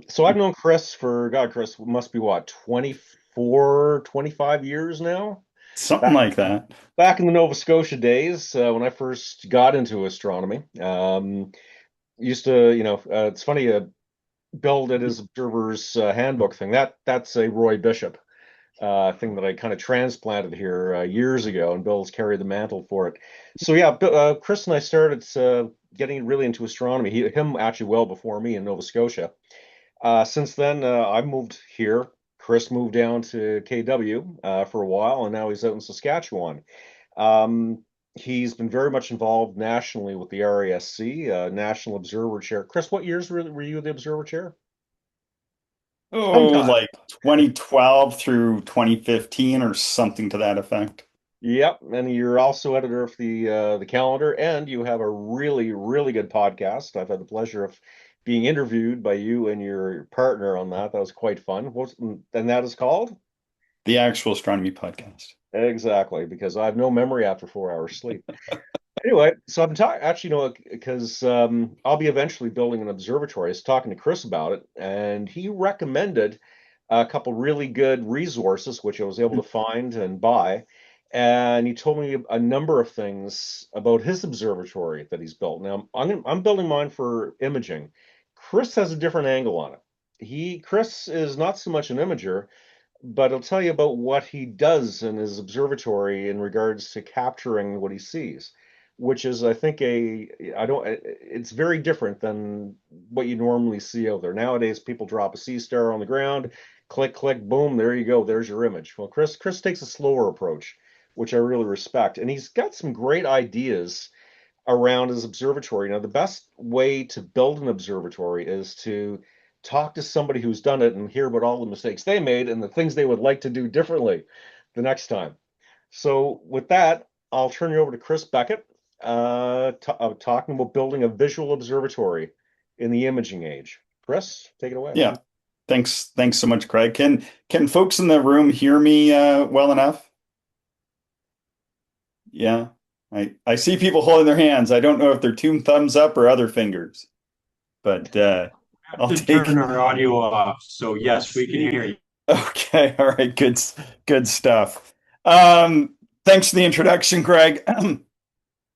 So I've known Chris for, God, Chris must be what, 24, 25 years now? Something Back like that. back in the Nova Scotia days, when I first got into astronomy. Used to, it's funny, Bill did his observer's handbook thing. That's a Roy Bishop thing that I kind of transplanted here years ago, and Bill's carried the mantle for it. So yeah, Chris and I started getting really into astronomy. Him actually well before me in Nova Scotia. Since then, I moved here. Chris moved down to KW for a while, and now he's out in Saskatchewan. He's been very much involved nationally with the RASC, National Observer Chair. Chris, what years were you the Observer Chair? Oh, Sometime. like 2012 through 2015 or something to that effect. Yep, and you're also editor of the calendar, and you have a really, really good podcast. I've had the pleasure of being interviewed by you and your partner on that. That was quite fun. And that is called? The actual astronomy podcast. Exactly, because I have no memory after 4 hours sleep. Anyway, so I've been talking actually, because I'll be eventually building an observatory. I was talking to Chris about it, and he recommended a couple really good resources, which I was able to find and buy. And he told me a number of things about his observatory that he's built. Now, I'm building mine for imaging. Chris has a different angle on it. Chris is not so much an imager, but he'll tell you about what he does in his observatory in regards to capturing what he sees, which is, I think, it's very different than what you normally see out there. Nowadays, people drop a sea star on the ground, click, click, boom, there you go, there's your image. Well, Chris takes a slower approach, which I really respect, and he's got some great ideas around his observatory. Now, the best way to build an observatory is to talk to somebody who's done it and hear about all the mistakes they made and the things they would like to do differently the next time. So, with that, I'll turn you over to Chris Beckett, talking about building a visual observatory in the imaging age. Chris, take it away. Yeah. Thanks so much, Craig. Can folks in the room hear me well enough? Yeah. I see people holding their hands. I don't know if they're two thumbs up or other fingers, but Have I'll to turn take our audio off. So yes, we can hear you. Okay, all right, good stuff. Um, Thanks for the introduction, Greg.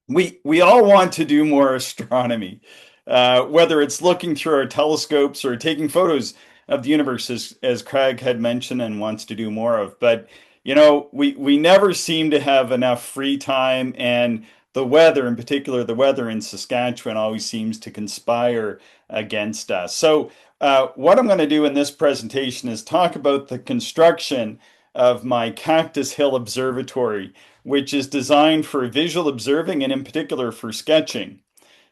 We all want to do more astronomy, whether it's looking through our telescopes or taking photos of the universe, as Craig had mentioned and wants to do more of. But we never seem to have enough free time, and the weather, in particular, the weather in Saskatchewan, always seems to conspire against us. So, what I'm going to do in this presentation is talk about the construction of my Cactus Hill Observatory, which is designed for visual observing and in particular for sketching.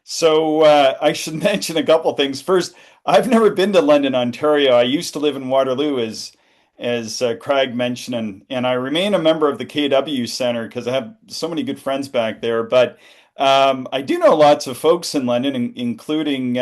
So I should mention a couple things. First, I've never been to London, Ontario. I used to live in Waterloo, as Craig mentioned, and I remain a member of the KW Center because I have so many good friends back there. But I do know lots of folks in London, including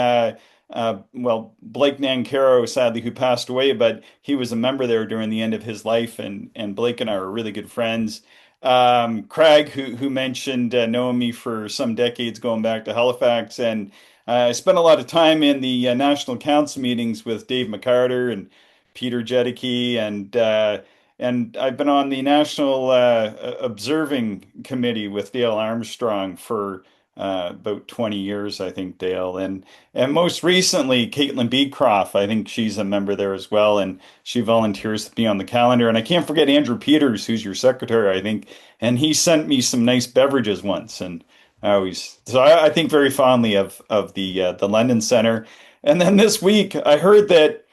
well, Blake Nancaro, sadly, who passed away, but he was a member there during the end of his life, and Blake and I are really good friends. Craig, who mentioned knowing me for some decades going back to Halifax, and I spent a lot of time in the National Council meetings with Dave McCarter and Peter Jedicke, and I've been on the National Observing Committee with Dale Armstrong for about 20 years, I think, Dale. And most recently, Caitlin Beecroft, I think she's a member there as well, and she volunteers to be on the calendar. And I can't forget Andrew Peters, who's your secretary, I think, and he sent me some nice beverages once. And I think very fondly of the London Center. And then this week, I heard that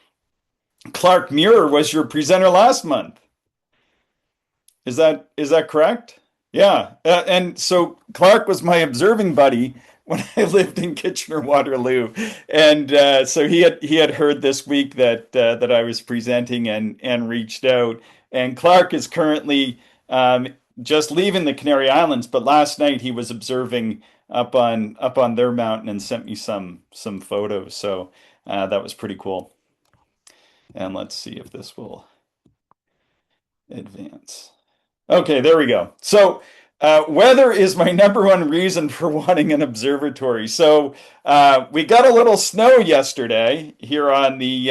Clark Muir was your presenter last month. Is that correct? Yeah. And so Clark was my observing buddy when I lived in Kitchener Waterloo, and so he had heard this week that I was presenting and reached out. And Clark is currently just leaving the Canary Islands, but last night he was observing up on their mountain and sent me some photos. So that was pretty cool. And let's see if this will advance. Okay, there we go. So Weather is my number one reason for wanting an observatory. So we got a little snow yesterday here on the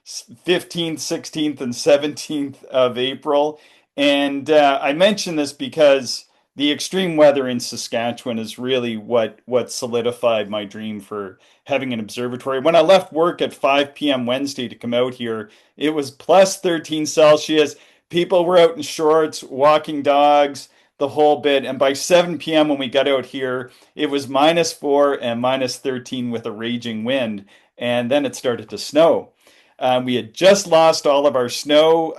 15th, 16th, and 17th of April. And I mention this because the extreme weather in Saskatchewan is really what solidified my dream for having an observatory. When I left work at 5 p.m. Wednesday to come out here, it was plus 13 Celsius. People were out in shorts, walking dogs, the whole bit. And by 7 p.m., when we got out here, it was -4 and -13 with a raging wind. And then it started to snow. We had just lost all of our snow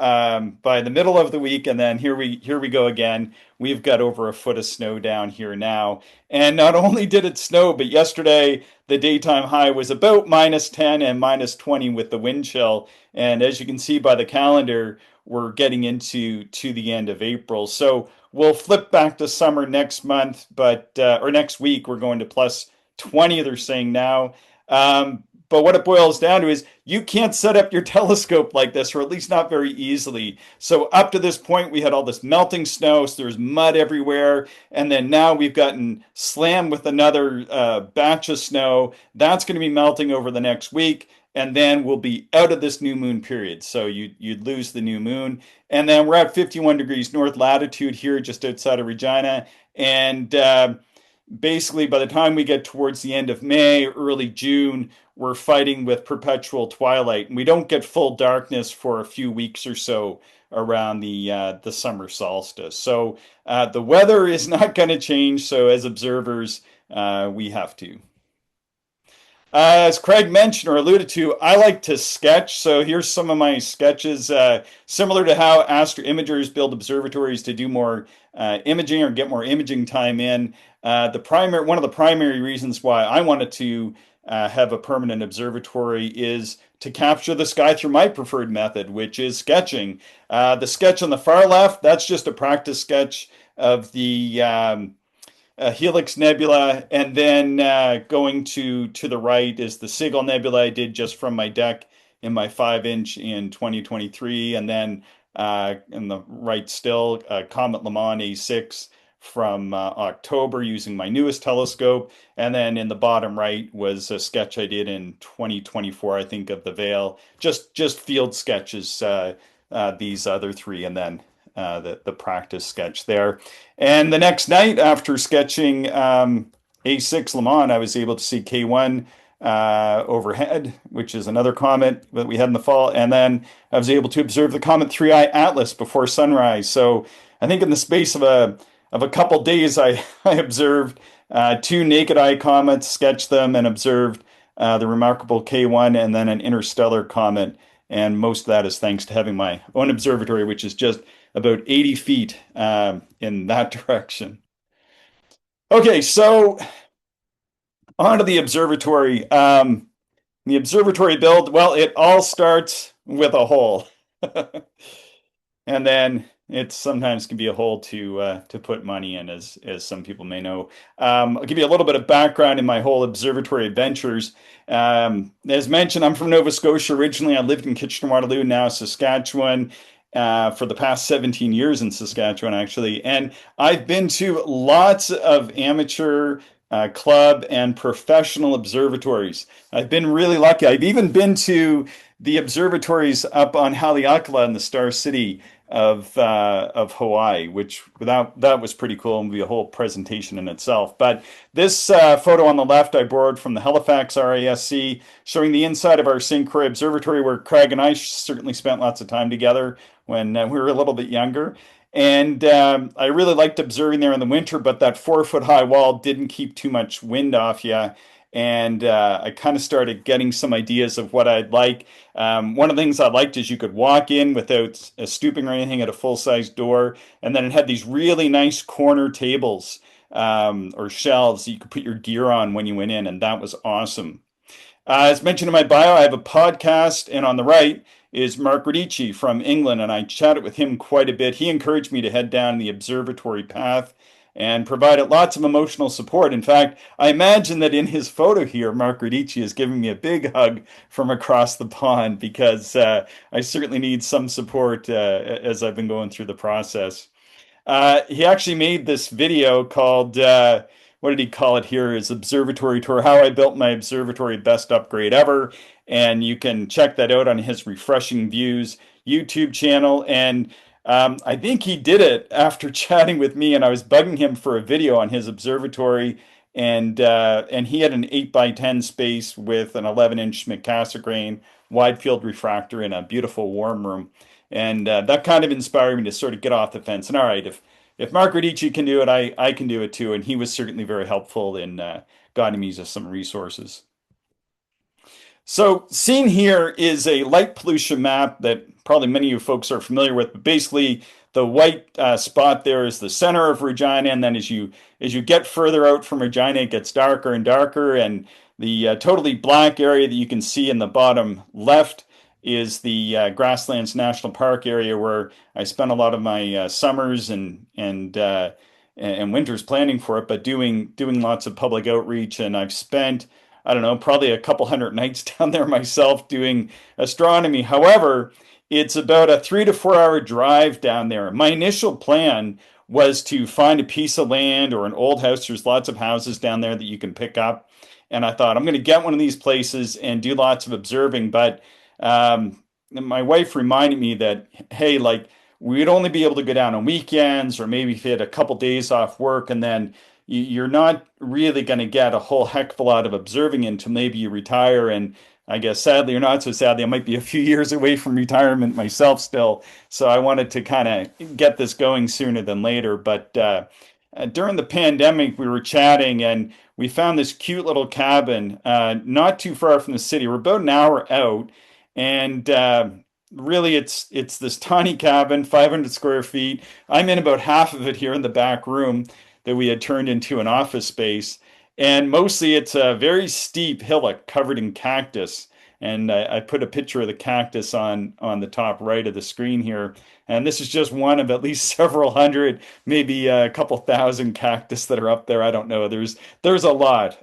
by the middle of the week, and then here we go again. We've got over a foot of snow down here now. And not only did it snow, but yesterday the daytime high was about -10 and -20 with the wind chill. And as you can see by the calendar, we're getting into the end of April. So we'll flip back to summer next month, but or next week we're going to +20. They're saying now. But what it boils down to is you can't set up your telescope like this, or at least not very easily. So up to this point, we had all this melting snow, so there's mud everywhere. And then now we've gotten slammed with another batch of snow. That's going to be melting over the next week. And then we'll be out of this new moon period. So you'd lose the new moon. And then we're at 51 degrees north latitude here, just outside of Regina. And basically, by the time we get towards the end of May, early June, we're fighting with perpetual twilight, and we don't get full darkness for a few weeks or so around the summer solstice. So the weather is not going to change. So as observers, we have to. As Craig mentioned or alluded to, I like to sketch. So here's some of my sketches, similar to how astro imagers build observatories to do more imaging or get more imaging time in. One of the primary reasons why I wanted to have a permanent observatory is to capture the sky through my preferred method, which is sketching. The sketch on the far left, that's just a practice sketch of the Helix Nebula, and then going to the right is the Sigil Nebula I did just from my deck in my 5-inch in 2023, and then in the right still, Comet Lamont A6 from October using my newest telescope, and then in the bottom right was a sketch I did in 2024, I think, of the Veil. Just field sketches, these other three, and then the practice sketch there. And the next night, after sketching A6 Lamont, I was able to see K1 overhead, which is another comet that we had in the fall. And then I was able to observe the comet 3I Atlas before sunrise. So I think in the space of a couple days, I observed two naked eye comets, sketched them, and observed the remarkable K1 and then an interstellar comet. And most of that is thanks to having my own observatory, which is just about 80 feet in that direction. Okay, so on to the observatory. The observatory build, well, it all starts with a hole. And then it sometimes can be a hole to put money in, as some people may know. I'll give you a little bit of background in my whole observatory adventures. As mentioned, I'm from Nova Scotia originally. I lived in Kitchener-Waterloo, now Saskatchewan, for the past 17 years in Saskatchewan, actually. And I've been to lots of amateur club and professional observatories. I've been really lucky. I've even been to the observatories up on Haleakala in the Star City of Hawaii, which that was pretty cool and be a whole presentation in itself. But this photo on the left I borrowed from the Halifax RASC, showing the inside of our St. Croix Observatory, where Craig and I certainly spent lots of time together when we were a little bit younger. And I really liked observing there in the winter, but that 4-foot high wall didn't keep too much wind off you. And I kind of started getting some ideas of what I'd like. One of the things I liked is you could walk in without stooping or anything at a full-size door. And then it had these really nice corner tables or shelves that you could put your gear on when you went in. And that was awesome. As mentioned in my bio, I have a podcast, and on the right is Mark Radici from England, and I chatted with him quite a bit. He encouraged me to head down the observatory path and provided lots of emotional support. In fact, I imagine that in his photo here, Mark Radici is giving me a big hug from across the pond, because I certainly need some support as I've been going through the process. He actually made this video called, what did he call it here? His observatory tour, how I built my observatory best upgrade ever. And you can check that out on his Refreshing Views YouTube channel. And I think he did it after chatting with me, and I was bugging him for a video on his observatory. And he had an 8x10 space with an 11-inch Cassegrain wide field refractor in a beautiful warm room. And that kind of inspired me to sort of get off the fence. And all right, if Mark Radici can do it, I can do it too. And he was certainly very helpful in guiding me to some resources. So seen here is a light pollution map that probably many of you folks are familiar with. But basically, the white spot there is the center of Regina, and then as you get further out from Regina, it gets darker and darker. And the totally black area that you can see in the bottom left is the Grasslands National Park area where I spent a lot of my summers and winters planning for it, but doing lots of public outreach. And I've spent, I don't know, probably a couple hundred nights down there myself doing astronomy. However, it's about a 3 to 4 hour drive down there. My initial plan was to find a piece of land or an old house. There's lots of houses down there that you can pick up. And I thought, I'm going to get one of these places and do lots of observing. But my wife reminded me that, hey, like, we'd only be able to go down on weekends, or maybe if you had a couple days off work, and then you're not really going to get a whole heck of a lot of observing until maybe you retire. And I guess sadly or not so sadly, I might be a few years away from retirement myself still. So I wanted to kind of get this going sooner than later. But during the pandemic, we were chatting and we found this cute little cabin not too far from the city. We're about an hour out, and really it's this tiny cabin, 500 square feet. I'm in about half of it here in the back room that we had turned into an office space. And mostly it's a very steep hillock covered in cactus. And I put a picture of the cactus on the top right of the screen here. And this is just one of at least several hundred, maybe a couple thousand cactus that are up there. I don't know. There's a lot.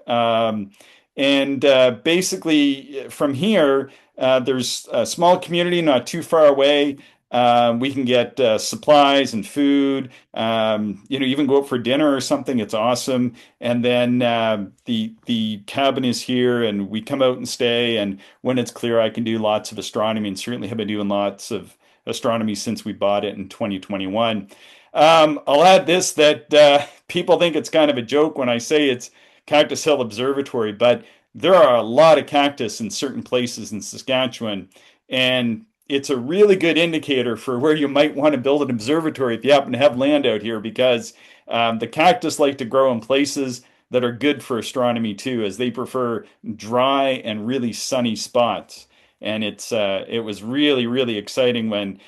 And basically from here, there's a small community not too far away. We can get supplies and food. Even go out for dinner or something. It's awesome. And then the cabin is here, and we come out and stay. And when it's clear, I can do lots of astronomy, and certainly have been doing lots of astronomy since we bought it in 2021. I'll add this, that people think it's kind of a joke when I say it's Cactus Hill Observatory, but there are a lot of cactus in certain places in Saskatchewan, and it's a really good indicator for where you might want to build an observatory if you happen to have land out here, because the cactus like to grow in places that are good for astronomy too, as they prefer dry and really sunny spots. And it was really, really exciting when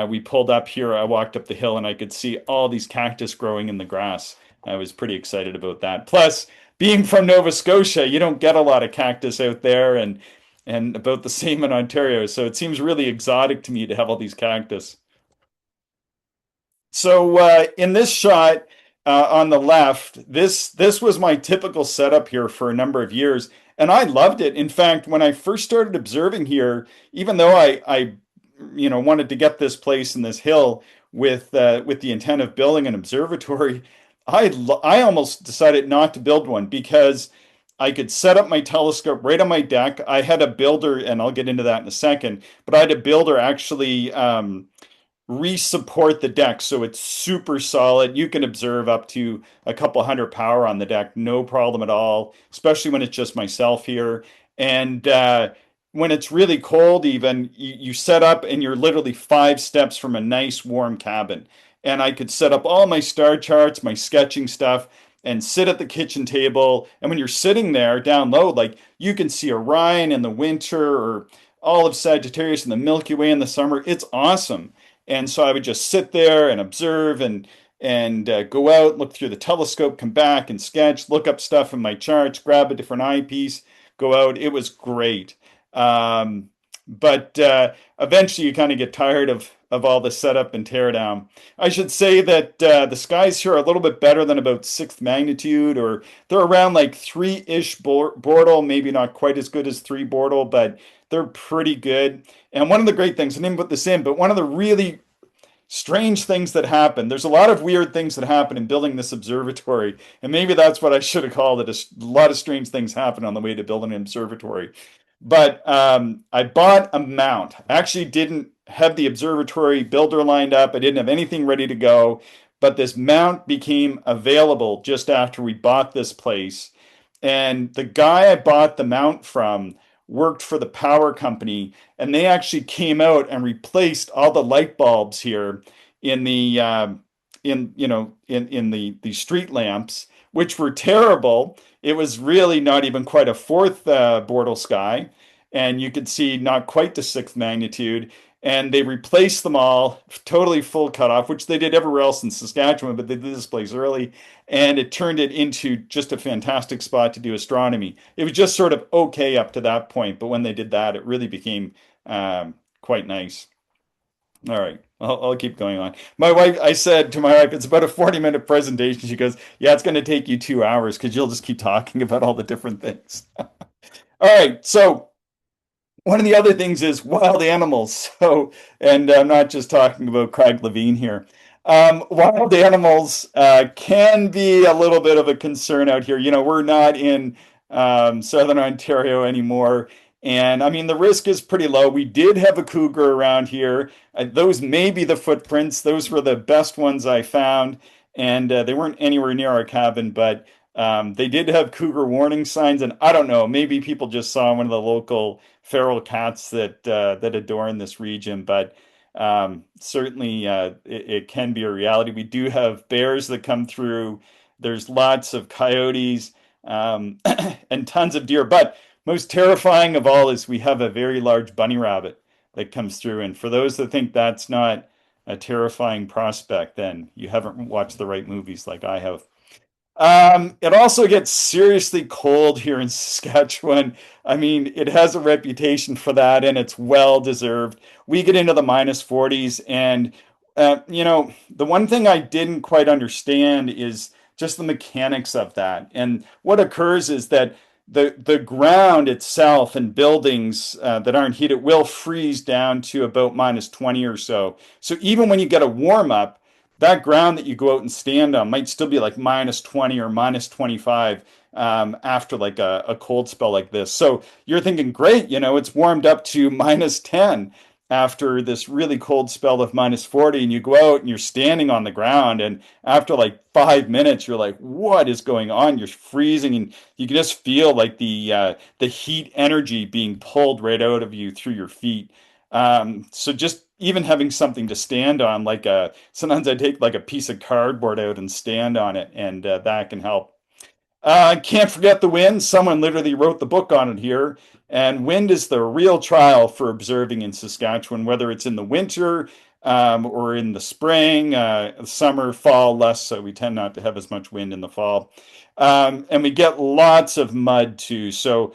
we pulled up here. I walked up the hill and I could see all these cactus growing in the grass. I was pretty excited about that. Plus, being from Nova Scotia, you don't get a lot of cactus out there, and about the same in Ontario. So it seems really exotic to me to have all these cactus. So in this shot on the left, this was my typical setup here for a number of years, and I loved it. In fact, when I first started observing here, even though I wanted to get this place in this hill with the intent of building an observatory, I almost decided not to build one because I could set up my telescope right on my deck. I had a builder, and I'll get into that in a second, but I had a builder actually re-support the deck so it's super solid. You can observe up to a couple hundred power on the deck, no problem at all, especially when it's just myself here. And when it's really cold, even you set up and you're literally 5 steps from a nice warm cabin. And I could set up all my star charts, my sketching stuff, and sit at the kitchen table. And when you're sitting there down low, like, you can see Orion in the winter, or all of Sagittarius and the Milky Way in the summer. It's awesome. And so I would just sit there and observe and go out, look through the telescope, come back and sketch, look up stuff in my charts, grab a different eyepiece, go out. It was great. But eventually you kind of get tired of all the setup and tear down. I should say that the skies here are a little bit better than about 6th magnitude, or they're around like 3-ish Bortle, maybe not quite as good as 3 Bortle, but they're pretty good. And one of the great things, I didn't put this in, but one of the really strange things that happen. There's a lot of weird things that happen in building this observatory, and maybe that's what I should have called it. A lot of strange things happen on the way to building an observatory. But I bought a mount. I actually didn't have the observatory builder lined up. I didn't have anything ready to go. But this mount became available just after we bought this place. And the guy I bought the mount from worked for the power company, and they actually came out and replaced all the light bulbs here in the in the street lamps, which were terrible. It was really not even quite a fourth Bortle sky, and you could see not quite the sixth magnitude. And they replaced them all, totally full cutoff, which they did everywhere else in Saskatchewan, but they did this place early, and it turned it into just a fantastic spot to do astronomy. It was just sort of okay up to that point, but when they did that, it really became quite nice. All right, I'll keep going on. My wife, I said to my wife, it's about a 40-minute presentation. She goes, yeah, it's going to take you 2 hours because you'll just keep talking about all the different things. All right, so one of the other things is wild animals. So, and I'm not just talking about Craig Levine here. Wild animals can be a little bit of a concern out here. We're not in Southern Ontario anymore. And I mean, the risk is pretty low. We did have a cougar around here. Those may be the footprints. Those were the best ones I found. And they weren't anywhere near our cabin, but they did have cougar warning signs. And I don't know, maybe people just saw one of the local feral cats that adorn this region. But certainly it can be a reality. We do have bears that come through. There's lots of coyotes and tons of deer. But most terrifying of all is we have a very large bunny rabbit that comes through. And for those that think that's not a terrifying prospect, then you haven't watched the right movies like I have. It also gets seriously cold here in Saskatchewan. I mean, it has a reputation for that, and it's well deserved. We get into the minus 40s, and the one thing I didn't quite understand is just the mechanics of that. And what occurs is that the ground itself and buildings that aren't heated will freeze down to about minus 20 or so. So even when you get a warm up, that ground that you go out and stand on might still be like minus 20 or minus 25 after like a cold spell like this. So you're thinking, great, it's warmed up to minus 10 after this really cold spell of minus 40, and you go out and you're standing on the ground, and after like 5 minutes you're like, what is going on? You're freezing, and you can just feel like the heat energy being pulled right out of you through your feet. So just even having something to stand on, sometimes I take like a piece of cardboard out and stand on it, and that can help. Can't forget the wind. Someone literally wrote the book on it here. And wind is the real trial for observing in Saskatchewan, whether it's in the winter or in the spring, summer, fall, less so. We tend not to have as much wind in the fall. And we get lots of mud too. So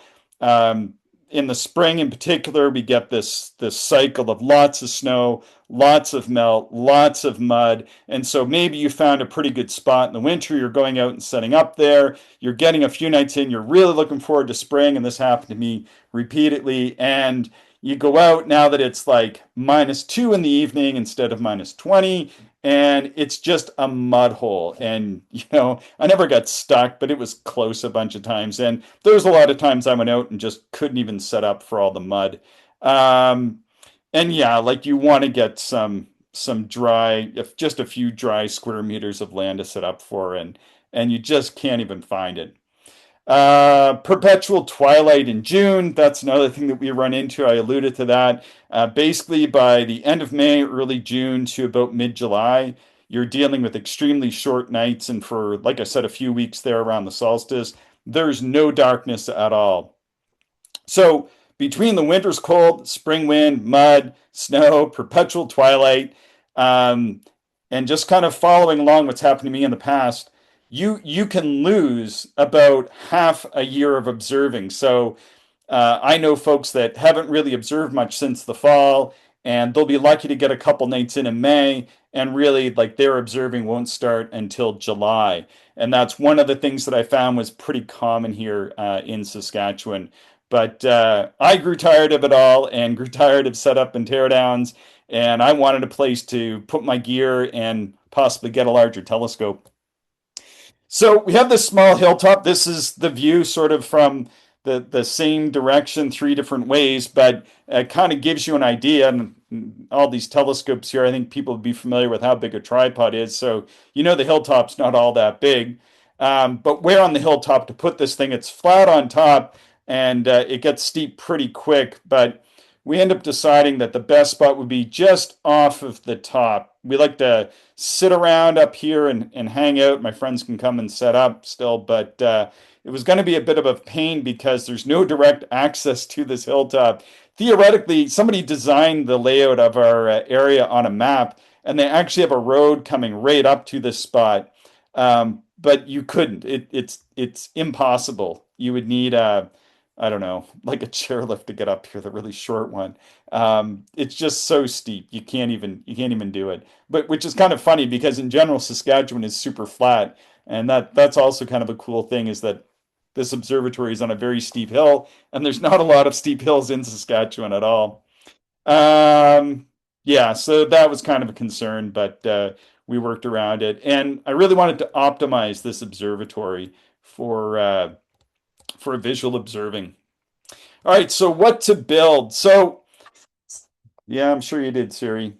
in the spring in particular, we get this cycle of lots of snow, lots of melt, lots of mud. And so maybe you found a pretty good spot in the winter. You're going out and setting up there. You're getting a few nights in. You're really looking forward to spring. And this happened to me repeatedly. And you go out now that it's like minus 2 in the evening instead of minus 20. And it's just a mud hole. And, I never got stuck, but it was close a bunch of times. And there was a lot of times I went out and just couldn't even set up for all the mud. And yeah, like you want to get some dry, just a few dry square meters of land to set up for, and you just can't even find it. Perpetual twilight in June. That's another thing that we run into. I alluded to that. Basically, by the end of May, early June to about mid-July, you're dealing with extremely short nights. And for, like I said, a few weeks there around the solstice, there's no darkness at all. So between the winter's cold, spring wind, mud, snow, perpetual twilight, and just kind of following along what's happened to me in the past, you can lose about half a year of observing. So I know folks that haven't really observed much since the fall, and they'll be lucky to get a couple nights in May, and really like their observing won't start until July. And that's one of the things that I found was pretty common here in Saskatchewan But I grew tired of it all and grew tired of setup and teardowns, and I wanted a place to put my gear and possibly get a larger telescope. So we have this small hilltop. This is the view sort of from the same direction, three different ways, but it kind of gives you an idea. And all these telescopes here, I think people would be familiar with how big a tripod is. So you know the hilltop's not all that big. But where on the hilltop to put this thing? It's flat on top and it gets steep pretty quick. But we end up deciding that the best spot would be just off of the top. We like to sit around up here and hang out. My friends can come and set up still, but it was going to be a bit of a pain because there's no direct access to this hilltop. Theoretically, somebody designed the layout of our area on a map, and they actually have a road coming right up to this spot. But you couldn't. It's impossible. You would need a, I don't know, like a chairlift to get up here, the really short one. It's just so steep. You can't even do it. But which is kind of funny because in general, Saskatchewan is super flat. And that's also kind of a cool thing is that this observatory is on a very steep hill, and there's not a lot of steep hills in Saskatchewan at all. Yeah, so that was kind of a concern, but we worked around it. And I really wanted to optimize this observatory for visual observing. All right, so what to build? So, yeah, I'm sure you did, Siri.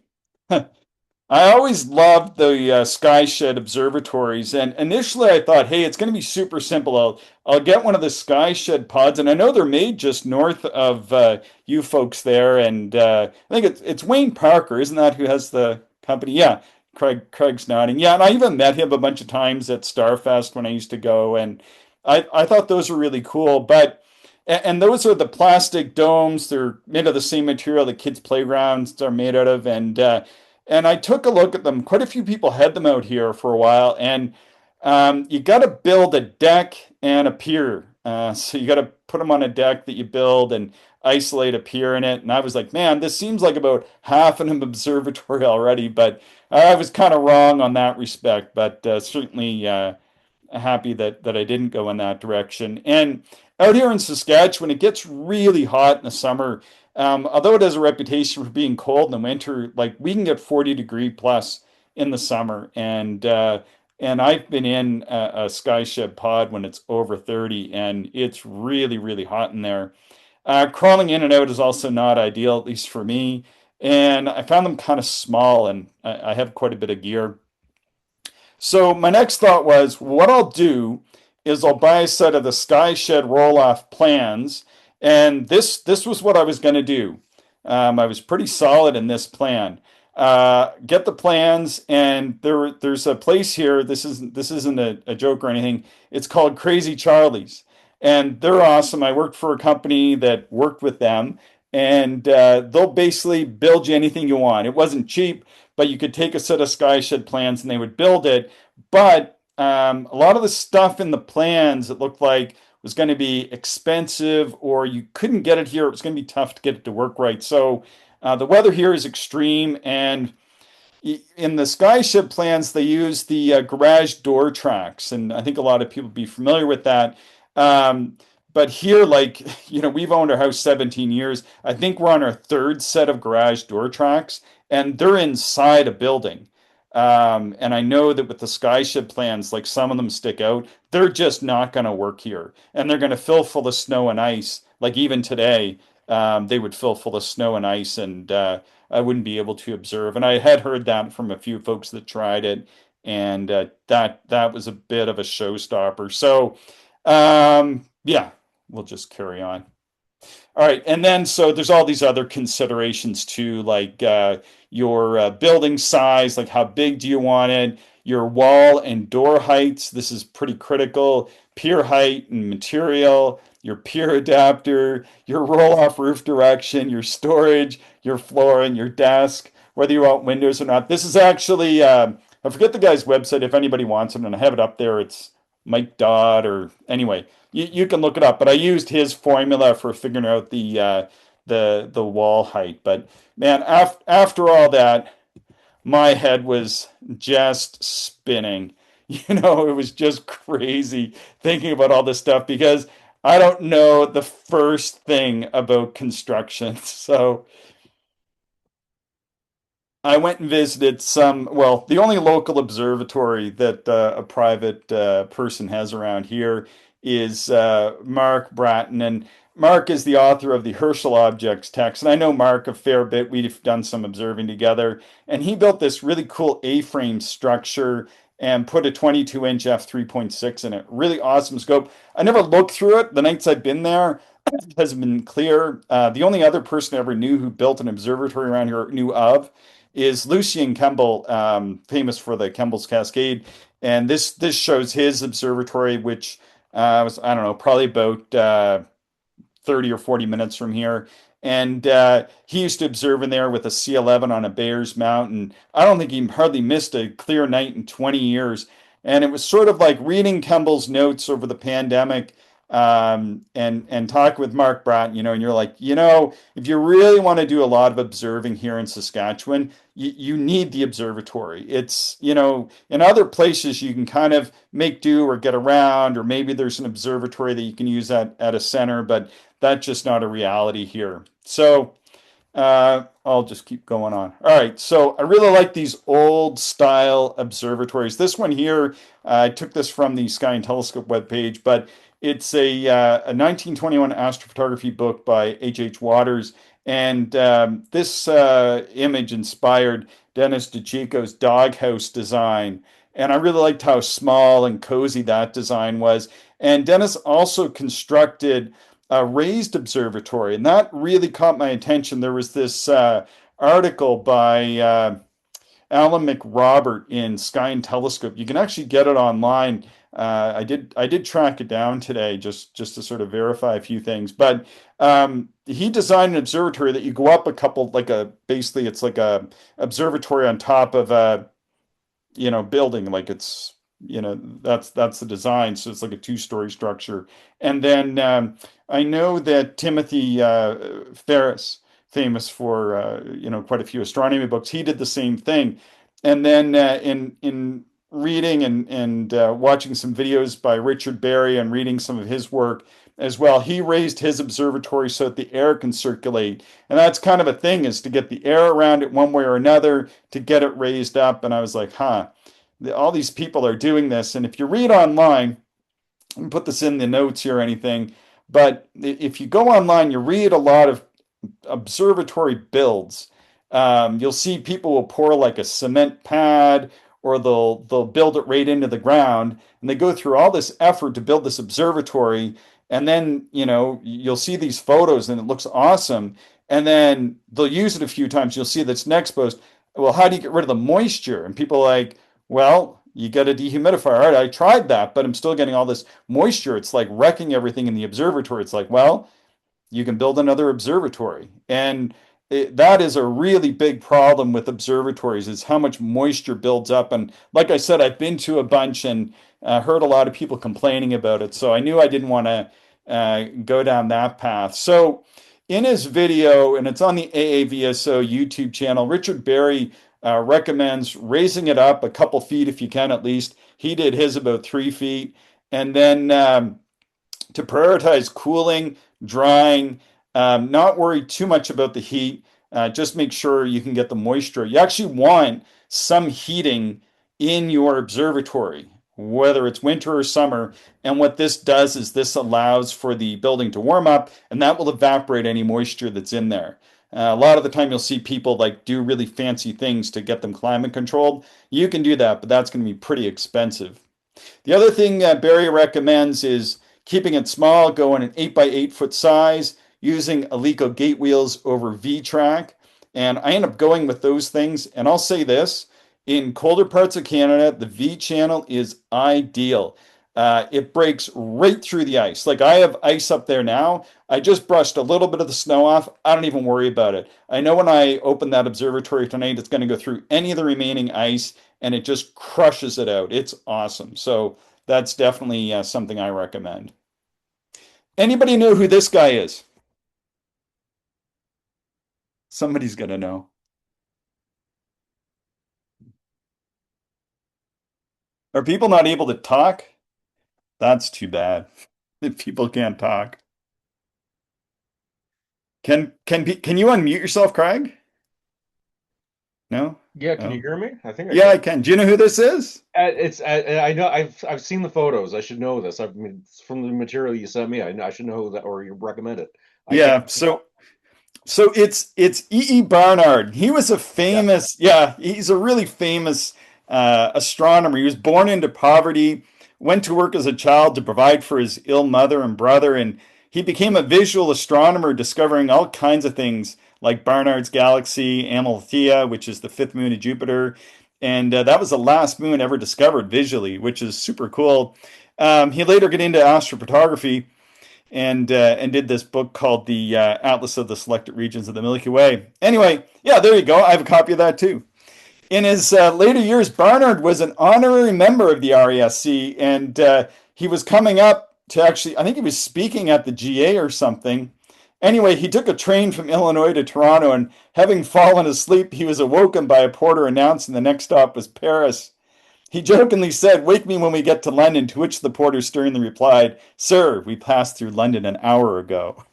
I always loved the sky shed observatories, and initially I thought, hey, it's going to be super simple. I'll get one of the sky shed pods, and I know they're made just north of you folks there, and I think it's Wayne Parker, isn't that who has the company? Yeah, Craig's nodding. Yeah, and I even met him a bunch of times at Starfest when I used to go, and I thought those were really cool, but. And those are the plastic domes. They're made of the same material the kids' playgrounds are made out of, and I took a look at them. Quite a few people had them out here for a while, and you got to build a deck and a pier. So you got to put them on a deck that you build and isolate a pier in it. And I was like, man, this seems like about half an observatory already, but I was kind of wrong on that respect. But certainly happy that I didn't go in that direction. And out here in Saskatchewan, it gets really hot in the summer. Although it has a reputation for being cold in the winter, like we can get 40-degree plus in the summer, and I've been in a sky shed pod when it's over 30, and it's really really hot in there. Crawling in and out is also not ideal, at least for me. And I found them kind of small, and I have quite a bit of gear. So my next thought was, what I'll do is I'll buy a set of the Sky Shed roll-off plans, and this was what I was going to do. I was pretty solid in this plan. Get the plans, and there's a place here. This isn't a joke or anything. It's called Crazy Charlie's, and they're awesome. I worked for a company that worked with them, and they'll basically build you anything you want. It wasn't cheap, but you could take a set of sky shed plans and they would build it. But a lot of the stuff in the plans it looked like was going to be expensive, or you couldn't get it here. It was going to be tough to get it to work right. So the weather here is extreme, and in the sky shed plans they use the garage door tracks, and I think a lot of people be familiar with that. But here, like, we've owned our house 17 years. I think we're on our third set of garage door tracks, and they're inside a building. And I know that with the sky shed plans, like some of them stick out, they're just not going to work here. And they're going to fill full of snow and ice. Like even today, they would fill full of snow and ice, and I wouldn't be able to observe. And I had heard that from a few folks that tried it, and that was a bit of a showstopper. So, yeah, we'll just carry on. All right, and then so there's all these other considerations too, like your building size, like how big do you want it, your wall and door heights. This is pretty critical. Pier height and material, your pier adapter, your roll-off roof direction, your storage, your floor, and your desk, whether you want windows or not. This is actually, I forget the guy's website if anybody wants it, and I have it up there. It's Mike Dodd, or anyway, you can look it up. But I used his formula for figuring out the wall height. But man, after all that, my head was just spinning. It was just crazy thinking about all this stuff because I don't know the first thing about construction. So I went and visited well, the only local observatory that a private person has around here is Mark Bratton. And Mark is the author of the Herschel Objects text. And I know Mark a fair bit. We've done some observing together. And he built this really cool A-frame structure and put a 22-inch f3.6 in it. Really awesome scope. I never looked through it. The nights I've been there has been clear. The only other person I ever knew who built an observatory around here knew of is Lucien Kemble, famous for the Kemble's Cascade, and this shows his observatory, which was, I don't know, probably about 30 or 40 minutes from here. And he used to observe in there with a C11 on a Bear's Mountain. I don't think he hardly missed a clear night in 20 years. And it was sort of like reading Kemble's notes over the pandemic, and talk with Mark Bratton, and you're like, if you really want to do a lot of observing here in Saskatchewan, you need the observatory. It's, in other places you can kind of make do or get around, or maybe there's an observatory that you can use at a center, but that's just not a reality here. So I'll just keep going on. All right, so I really like these old style observatories. This one here, I took this from the Sky and Telescope webpage, but it's a 1921 astrophotography book by H. Waters. And this image inspired Dennis DeCicco's doghouse design. And I really liked how small and cozy that design was. And Dennis also constructed a raised observatory, and that really caught my attention. There was this article by Alan McRobert in Sky and Telescope. You can actually get it online. I did track it down today just to sort of verify a few things. But he designed an observatory that you go up a couple, basically it's like a observatory on top of a building, like it's that's the design, so it's like a two-story structure. And then I know that Timothy Ferris, famous for quite a few astronomy books, he did the same thing. And then in reading and watching some videos by Richard Berry and reading some of his work as well, he raised his observatory so that the air can circulate. And that's kind of a thing, is to get the air around it one way or another to get it raised up. And I was like, all these people are doing this. And if you read online, I can put this in the notes here or anything, but if you go online, you read a lot of observatory builds. You'll see people will pour like a cement pad, or they'll build it right into the ground, and they go through all this effort to build this observatory. And then you'll see these photos and it looks awesome, and then they'll use it a few times. You'll see this next post, well, how do you get rid of the moisture? And people are like, well, you got a dehumidifier. All right, I tried that, but I'm still getting all this moisture. It's like wrecking everything in the observatory. It's like, well, you can build another observatory. And that is a really big problem with observatories, is how much moisture builds up. And like I said, I've been to a bunch and heard a lot of people complaining about it. So I knew I didn't want to go down that path. So in his video, and it's on the AAVSO YouTube channel, Richard Berry recommends raising it up a couple feet if you can at least. He did his about 3 feet. And then to prioritize cooling, drying, not worry too much about the heat. Just make sure you can get the moisture. You actually want some heating in your observatory, whether it's winter or summer. And what this does is this allows for the building to warm up, and that will evaporate any moisture that's in there. A lot of the time you'll see people like do really fancy things to get them climate controlled. You can do that, but that's going to be pretty expensive. The other thing Barry recommends is keeping it small, going an 8 by 8 foot size, using Alico gate wheels over V-track. And I end up going with those things. And I'll say this, in colder parts of Canada, the V channel is ideal. It breaks right through the ice. Like, I have ice up there now. I just brushed a little bit of the snow off. I don't even worry about it. I know when I open that observatory tonight, it's going to go through any of the remaining ice, and it just crushes it out. It's awesome. So that's definitely something I recommend. Anybody know who this guy is? Somebody's going to know. Are people not able to talk? That's too bad. if people can't talk. Can you unmute yourself, Craig? No? Yeah, can you Oh. hear me? I think I Yeah, I can. can. Do you know who this is? I know I've seen the photos. I should know this. I mean, from the material you sent me. I should know that, or you recommend it. I can't. Yeah, so it's E. E. Barnard. He was a Yeah. famous, yeah, he's a really famous astronomer. He was born into poverty, went to work as a child to provide for his ill mother and brother, and he became a visual astronomer, discovering all kinds of things like Barnard's galaxy, Amalthea, which is the fifth moon of Jupiter, and that was the last moon ever discovered visually, which is super cool. He later got into astrophotography and did this book called the Atlas of the Selected Regions of the Milky Way. Anyway, yeah, there you go. I have a copy of that too. In his later years, Barnard was an honorary member of the RASC, and he was coming up to actually, I think he was speaking at the GA or something. Anyway, he took a train from Illinois to Toronto, and having fallen asleep, he was awoken by a porter announcing the next stop was Paris. He jokingly said, "Wake me when we get to London," to which the porter sternly replied, "Sir, we passed through London an hour ago."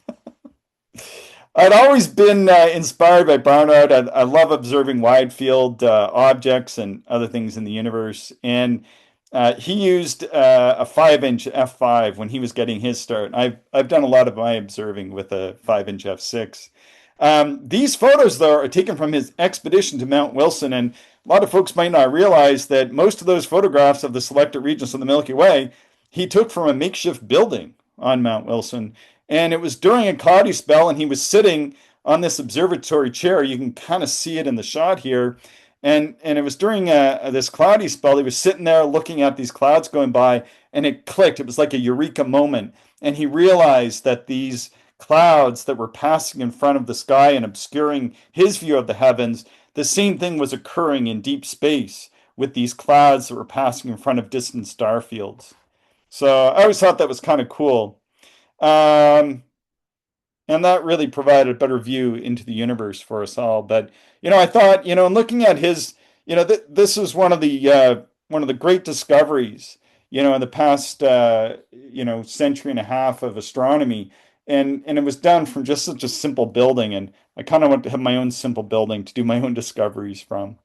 I'd always been inspired by Barnard. I love observing wide field objects and other things in the universe. And he used a 5-inch f5 when he was getting his start. I've done a lot of my observing with a 5-inch f6. These photos, though, are taken from his expedition to Mount Wilson, and a lot of folks might not realize that most of those photographs of the selected regions of the Milky Way he took from a makeshift building on Mount Wilson. And it was during a cloudy spell, and he was sitting on this observatory chair. You can kind of see it in the shot here. And it was during this cloudy spell. He was sitting there looking at these clouds going by, and it clicked. It was like a eureka moment. And he realized that these clouds that were passing in front of the sky and obscuring his view of the heavens, the same thing was occurring in deep space with these clouds that were passing in front of distant star fields. So I always thought that was kind of cool. Um, and that really provided a better view into the universe for us all. But I thought, in looking at his, this was one of the great discoveries, in the past, century and a half of astronomy, and it was done from just such a simple building, and I kind of want to have my own simple building to do my own discoveries from.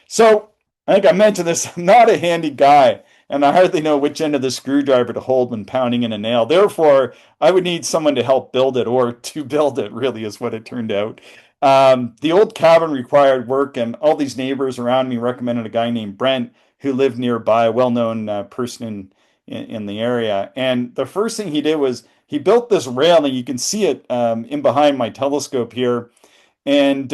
So I think I mentioned this. I'm not a handy guy, and I hardly know which end of the screwdriver to hold when pounding in a nail. Therefore, I would need someone to help build it, or to build it, really, is what it turned out. The old cabin required work, and all these neighbors around me recommended a guy named Brent who lived nearby, a well known person in the area. And the first thing he did was he built this railing. You can see it in behind my telescope here. And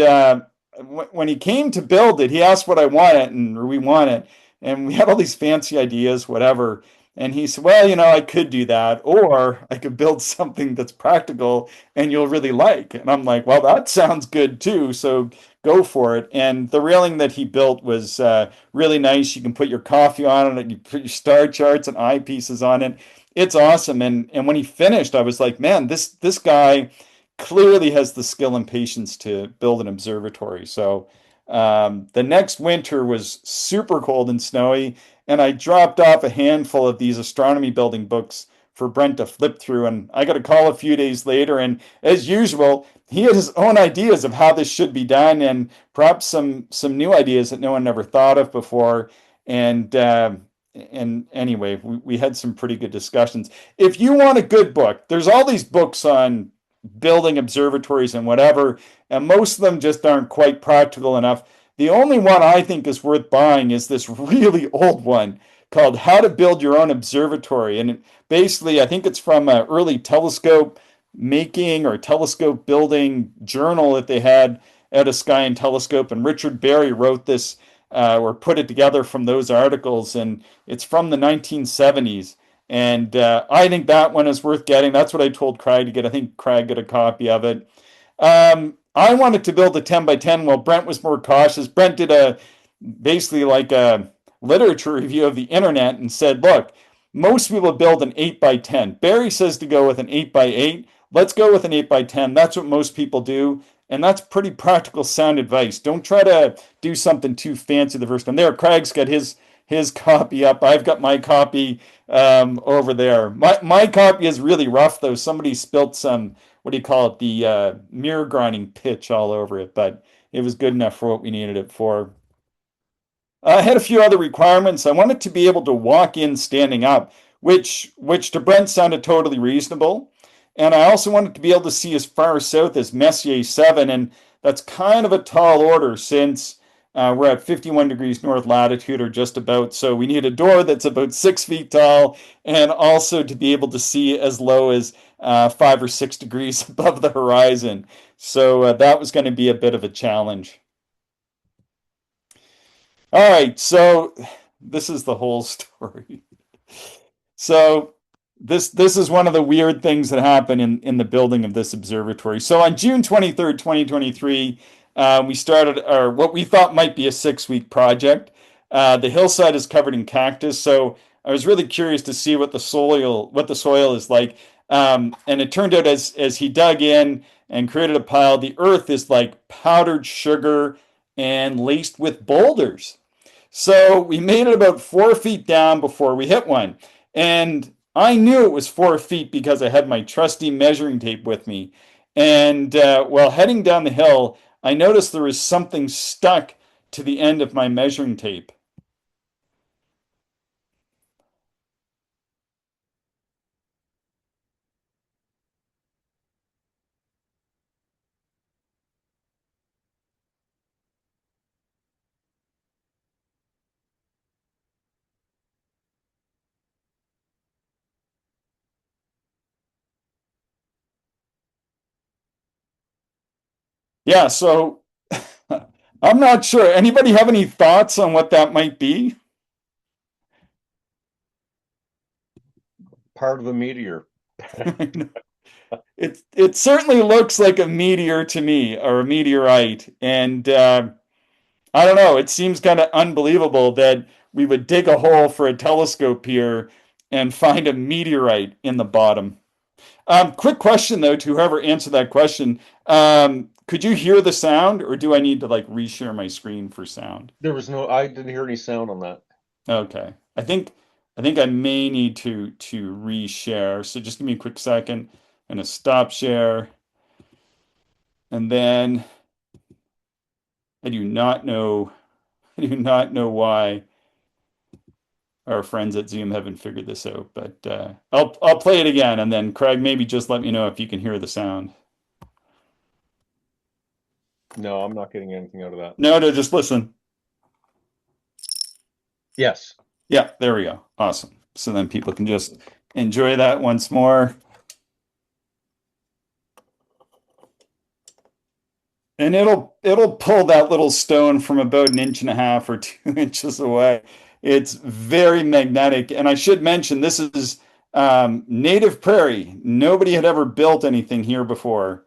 when he came to build it, he asked what I wanted, and we wanted, and we had all these fancy ideas, whatever. And he said, "Well, I could do that, or I could build something that's practical and you'll really like." And I'm like, "Well, that sounds good too. So go for it." And the railing that he built was really nice. You can put your coffee on it. You put your star charts and eyepieces on it. It's awesome. And when he finished, I was like, "Man, this guy clearly has the skill and patience to build an observatory." So the next winter was super cold and snowy, and I dropped off a handful of these astronomy building books for Brent to flip through. And I got a call a few days later, and as usual, he had his own ideas of how this should be done, and perhaps some new ideas that no one ever thought of before. And anyway, we had some pretty good discussions. If you want a good book, there's all these books on building observatories and whatever, and most of them just aren't quite practical enough. The only one I think is worth buying is this really old one called How to Build Your Own Observatory. And basically, I think it's from an early telescope making or telescope building journal that they had at a Sky and Telescope. And Richard Berry wrote this or put it together from those articles. And it's from the 1970s. And I think that one is worth getting. That's what I told Craig to get. I think Craig got a copy of it. I wanted to build a 10 by 10. Well, Brent was more cautious. Brent did basically like a literature review of the internet and said, "Look, most people build an 8 by 10. Barry says to go with an 8 by 8. Let's go with an 8 by 10. That's what most people do. And that's pretty practical, sound advice. Don't try to do something too fancy the first time." There, Craig's got his his copy up. I've got my copy over there. My copy is really rough though. Somebody spilt some, what do you call it, the mirror grinding pitch all over it, but it was good enough for what we needed it for. I had a few other requirements. I wanted to be able to walk in standing up, which to Brent sounded totally reasonable. And I also wanted to be able to see as far south as Messier 7, and that's kind of a tall order since we're at 51 degrees north latitude or just about. So we need a door that's about 6 feet tall, and also to be able to see as low as 5 or 6 degrees above the horizon. So that was going to be a bit of a challenge. All right, so this is the whole story. So this is one of the weird things that happened in the building of this observatory. So on June 23rd, 2023, we started our what we thought might be a 6-week project. The hillside is covered in cactus, so I was really curious to see what the soil is like. And it turned out as he dug in and created a pile, the earth is like powdered sugar and laced with boulders. So we made it about 4 feet down before we hit one. And I knew it was 4 feet because I had my trusty measuring tape with me. And while heading down the hill, I noticed there was something stuck to the end of my measuring tape. Yeah, so I'm not sure. Anybody have any thoughts on what that might be? Part of a meteor. It certainly looks like a meteor to me, or a meteorite, and I don't know. It seems kind of unbelievable that we would dig a hole for a telescope here and find a meteorite in the bottom. Quick question though, to whoever answered that question. Could you hear the sound, or do I need to like reshare my screen for sound? I didn't hear any sound on that. Okay. I think I may need to reshare. So just give me a quick second. I'm gonna stop share. And then I do not know why our friends at Zoom haven't figured this out, but I'll play it again, and then Craig, maybe just let me know if you can hear the sound. No, I'm not getting anything out of that. No, just listen. Yes. Yeah, there we go. Awesome. So then people can just enjoy that once more. And it'll pull that little stone from about 1.5 inches or 2 inches away. It's very magnetic. And I should mention this is native prairie. Nobody had ever built anything here before.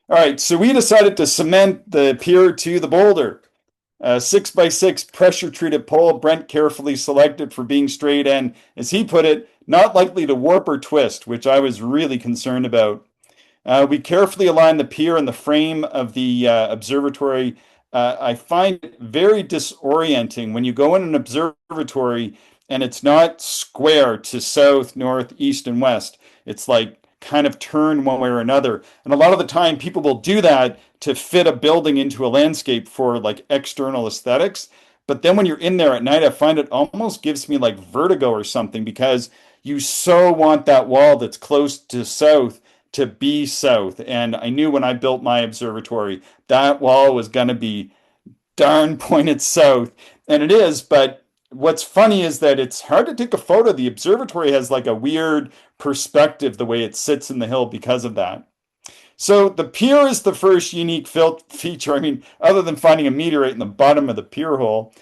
All right, so we decided to cement the pier to the boulder. 6x6 pressure treated pole, Brent carefully selected for being straight and, as he put it, not likely to warp or twist, which I was really concerned about. We carefully aligned the pier and the frame of the observatory. I find it very disorienting when you go in an observatory and it's not square to south, north, east, and west. It's like kind of turned one way or another. And a lot of the time, people will do that to fit a building into a landscape for like external aesthetics. But then when you're in there at night, I find it almost gives me like vertigo or something because you so want that wall that's close to south to be south. And I knew when I built my observatory, that wall was going to be darn pointed south. And it is, but what's funny is that it's hard to take a photo. The observatory has like a weird perspective the way it sits in the hill because of that. So the pier is the first unique feature. I mean, other than finding a meteorite in the bottom of the pier hole,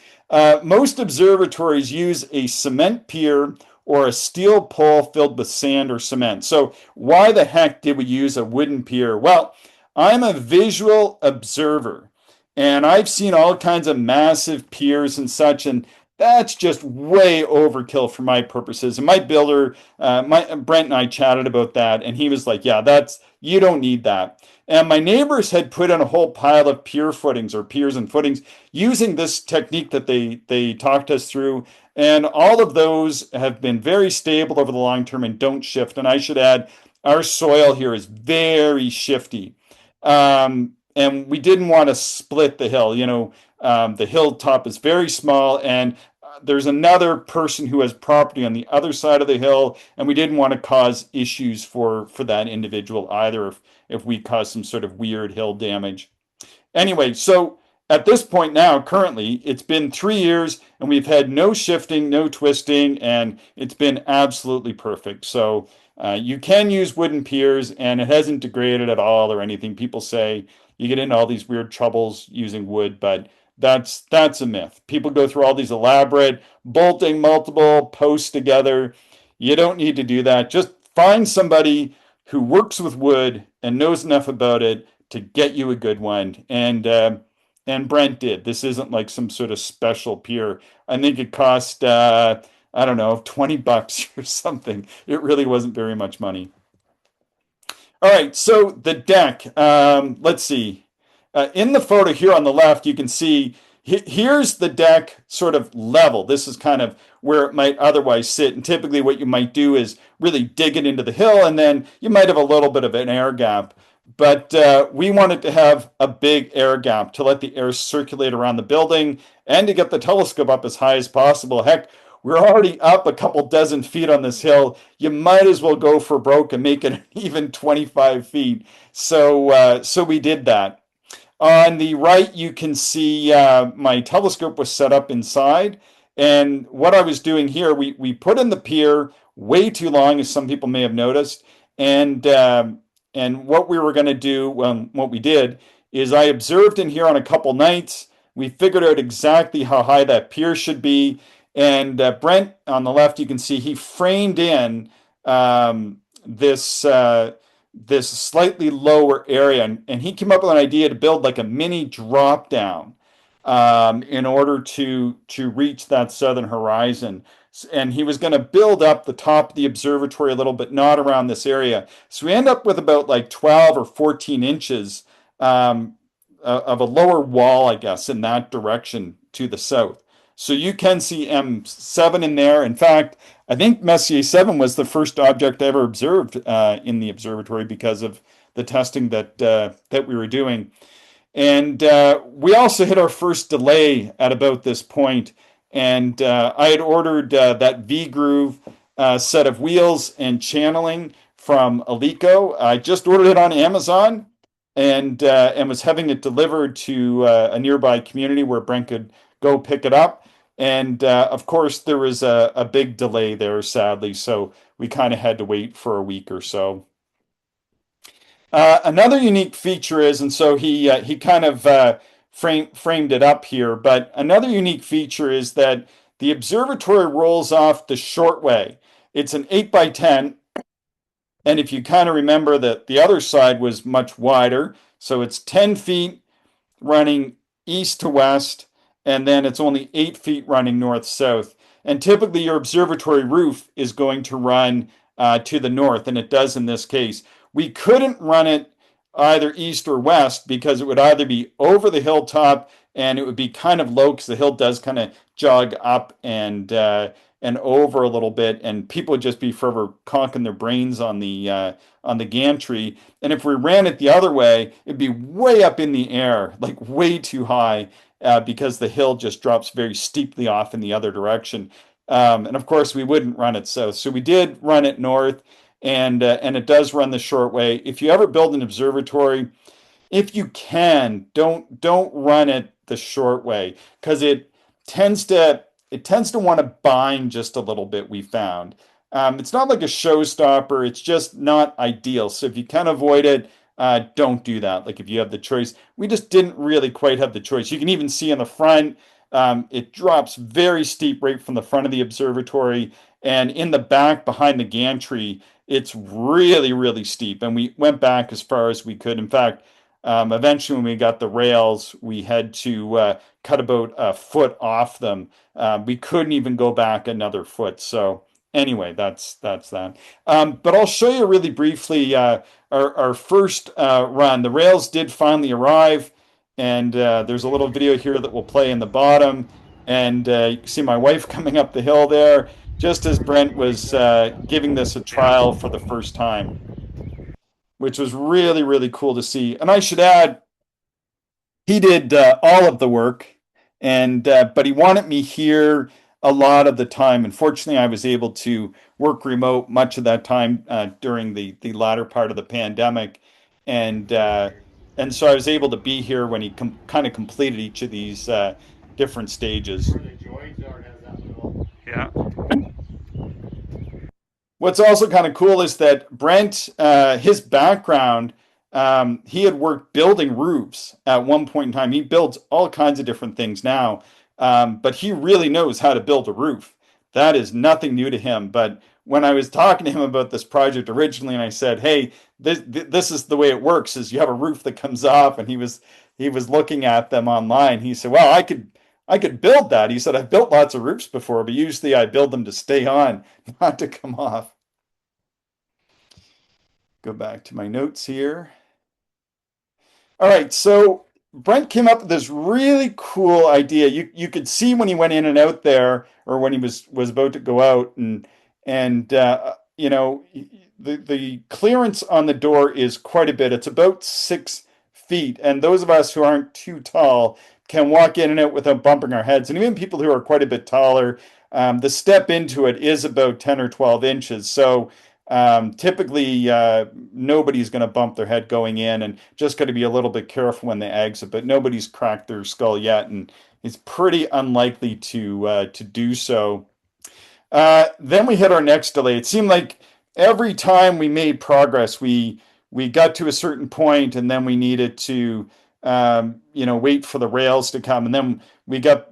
most observatories use a cement pier or a steel pole filled with sand or cement. So why the heck did we use a wooden pier? Well, I'm a visual observer, and I've seen all kinds of massive piers and such, and that's just way overkill for my purposes. And my builder, my Brent and I chatted about that, and he was like, "Yeah, that's you don't need that." And my neighbors had put in a whole pile of pier footings or piers and footings using this technique that they talked us through, and all of those have been very stable over the long term and don't shift. And I should add, our soil here is very shifty. And we didn't want to split the hill. The hilltop is very small, and there's another person who has property on the other side of the hill, and we didn't want to cause issues for that individual either if we cause some sort of weird hill damage. Anyway, so at this point now, currently, it's been 3 years and we've had no shifting, no twisting, and it's been absolutely perfect. So you can use wooden piers and it hasn't degraded at all or anything. People say you get into all these weird troubles using wood, but that's a myth. People go through all these elaborate bolting multiple posts together. You don't need to do that. Just find somebody who works with wood and knows enough about it to get you a good one. And Brent did. This isn't like some sort of special pier. I think it cost I don't know, $20 or something. It really wasn't very much money. All right, so the deck. Let's see. In the photo here on the left, you can see here's the deck sort of level. This is kind of where it might otherwise sit. And typically, what you might do is really dig it into the hill, and then you might have a little bit of an air gap. But we wanted to have a big air gap to let the air circulate around the building and to get the telescope up as high as possible. Heck, we're already up a couple dozen feet on this hill. You might as well go for broke and make it even 25 feet. So we did that. On the right, you can see my telescope was set up inside. And what I was doing here, we put in the pier way too long, as some people may have noticed. And what we were going to do, what we did, is I observed in here on a couple nights. We figured out exactly how high that pier should be. And Brent on the left, you can see he framed in this this slightly lower area, and he came up with an idea to build like a mini drop down in order to reach that southern horizon. And he was going to build up the top of the observatory a little bit, not around this area. So we end up with about like 12 or 14 inches of a lower wall, I guess, in that direction to the south. So you can see M7 in there. In fact, I think Messier 7 was the first object I ever observed in the observatory because of the testing that we were doing. And we also hit our first delay at about this point. And I had ordered that V-Groove set of wheels and channeling from Alico. I just ordered it on Amazon and was having it delivered to a nearby community where Brent could go pick it up. And of course, there was a big delay there, sadly. So we kind of had to wait for a week or so. Another unique feature is, and so he kind of framed it up here, but another unique feature is that the observatory rolls off the short way. It's an 8x10, and if you kind of remember that the other side was much wider, so it's 10 feet running east to west, and then it's only 8 feet running north-south. And typically your observatory roof is going to run to the north, and it does in this case. We couldn't run it either east or west because it would either be over the hilltop and it would be kind of low because the hill does kind of jog up and over a little bit, and people would just be forever conking their brains on the gantry. And if we ran it the other way, it'd be way up in the air, like way too high, because the hill just drops very steeply off in the other direction. And of course, we wouldn't run it south, so we did run it north. And it does run the short way. If you ever build an observatory, if you can, don't run it the short way because it tends to want to bind just a little bit. We found it's not like a showstopper. It's just not ideal. So if you can avoid it, don't do that. Like if you have the choice, we just didn't really quite have the choice. You can even see in the front, it drops very steep right from the front of the observatory, and in the back behind the gantry, it's really, really steep. And we went back as far as we could. In fact, Eventually, when we got the rails, we had to cut about a foot off them. We couldn't even go back another foot. So anyway, that's that. But I'll show you really briefly our first run. The rails did finally arrive, and there's a little video here that will play in the bottom. And you can see my wife coming up the hill there, just as Brent was giving this a trial for the first time, which was really, really cool to see. And I should add, he did all of the work, and but he wanted me here a lot of the time. Unfortunately, I was able to work remote much of that time during the latter part of the pandemic, and uh, and so I was able to be here when he kind of completed each of these different stages. Yeah. What's also kind of cool is that Brent, his background, he had worked building roofs at one point in time. He builds all kinds of different things now, but he really knows how to build a roof. That is nothing new to him. But when I was talking to him about this project originally, and I said, "Hey, this is the way it works: is you have a roof that comes off," and he was looking at them online. He said, "Well, I could build that." He said, "I've built lots of roofs before, but usually I build them to stay on, not to come off." Go back to my notes here. All right, so Brent came up with this really cool idea. You could see when he went in and out there, or when he was about to go out, and the clearance on the door is quite a bit. It's about 6 feet, and those of us who aren't too tall can walk in and out without bumping our heads. And even people who are quite a bit taller, the step into it is about 10 or 12 inches. So typically, nobody's going to bump their head going in, and just got to be a little bit careful when they exit. But nobody's cracked their skull yet, and it's pretty unlikely to do so. Then we hit our next delay. It seemed like every time we made progress, we got to a certain point, and then we needed to wait for the rails to come, and then we got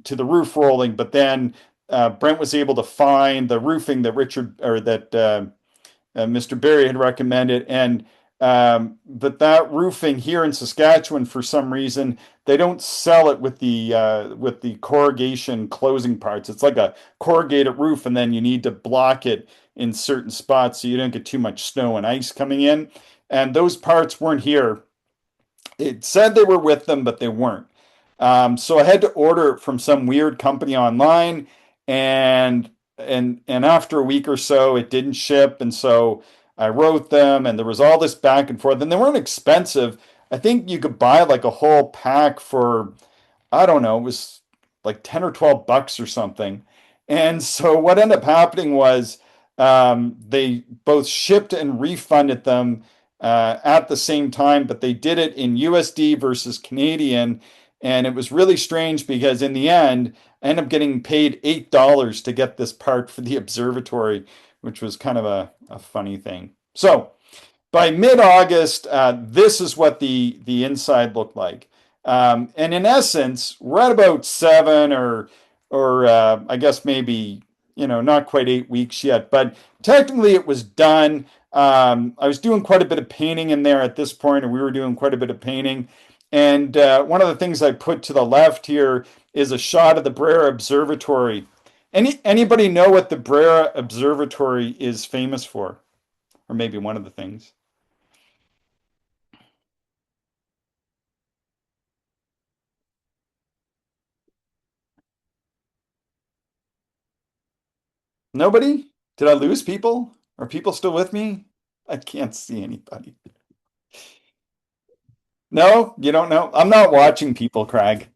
to the roof rolling, but then Brent was able to find the roofing that Mr. Barry had recommended, and but that roofing here in Saskatchewan, for some reason, they don't sell it with the corrugation closing parts. It's like a corrugated roof, and then you need to block it in certain spots so you don't get too much snow and ice coming in. And those parts weren't here. It said they were with them, but they weren't. So I had to order it from some weird company online, and after a week or so, it didn't ship, and so I wrote them, and there was all this back and forth, and they weren't expensive. I think you could buy like a whole pack for, I don't know, it was like 10 or 12 bucks or something. And so what ended up happening was they both shipped and refunded them at the same time, but they did it in USD versus Canadian. And it was really strange because in the end, I ended up getting paid $8 to get this part for the observatory, which was kind of a funny thing. So by mid-August, this is what the inside looked like. And in essence, we're at about 7 or I guess maybe, not quite 8 weeks yet, but technically it was done. I was doing quite a bit of painting in there at this point, and we were doing quite a bit of painting. And one of the things I put to the left here is a shot of the Brera Observatory. Anybody know what the Brera Observatory is famous for? Or maybe one of the things. Nobody? Did I lose people? Are people still with me? I can't see anybody. No, you don't know? I'm not watching people, Craig.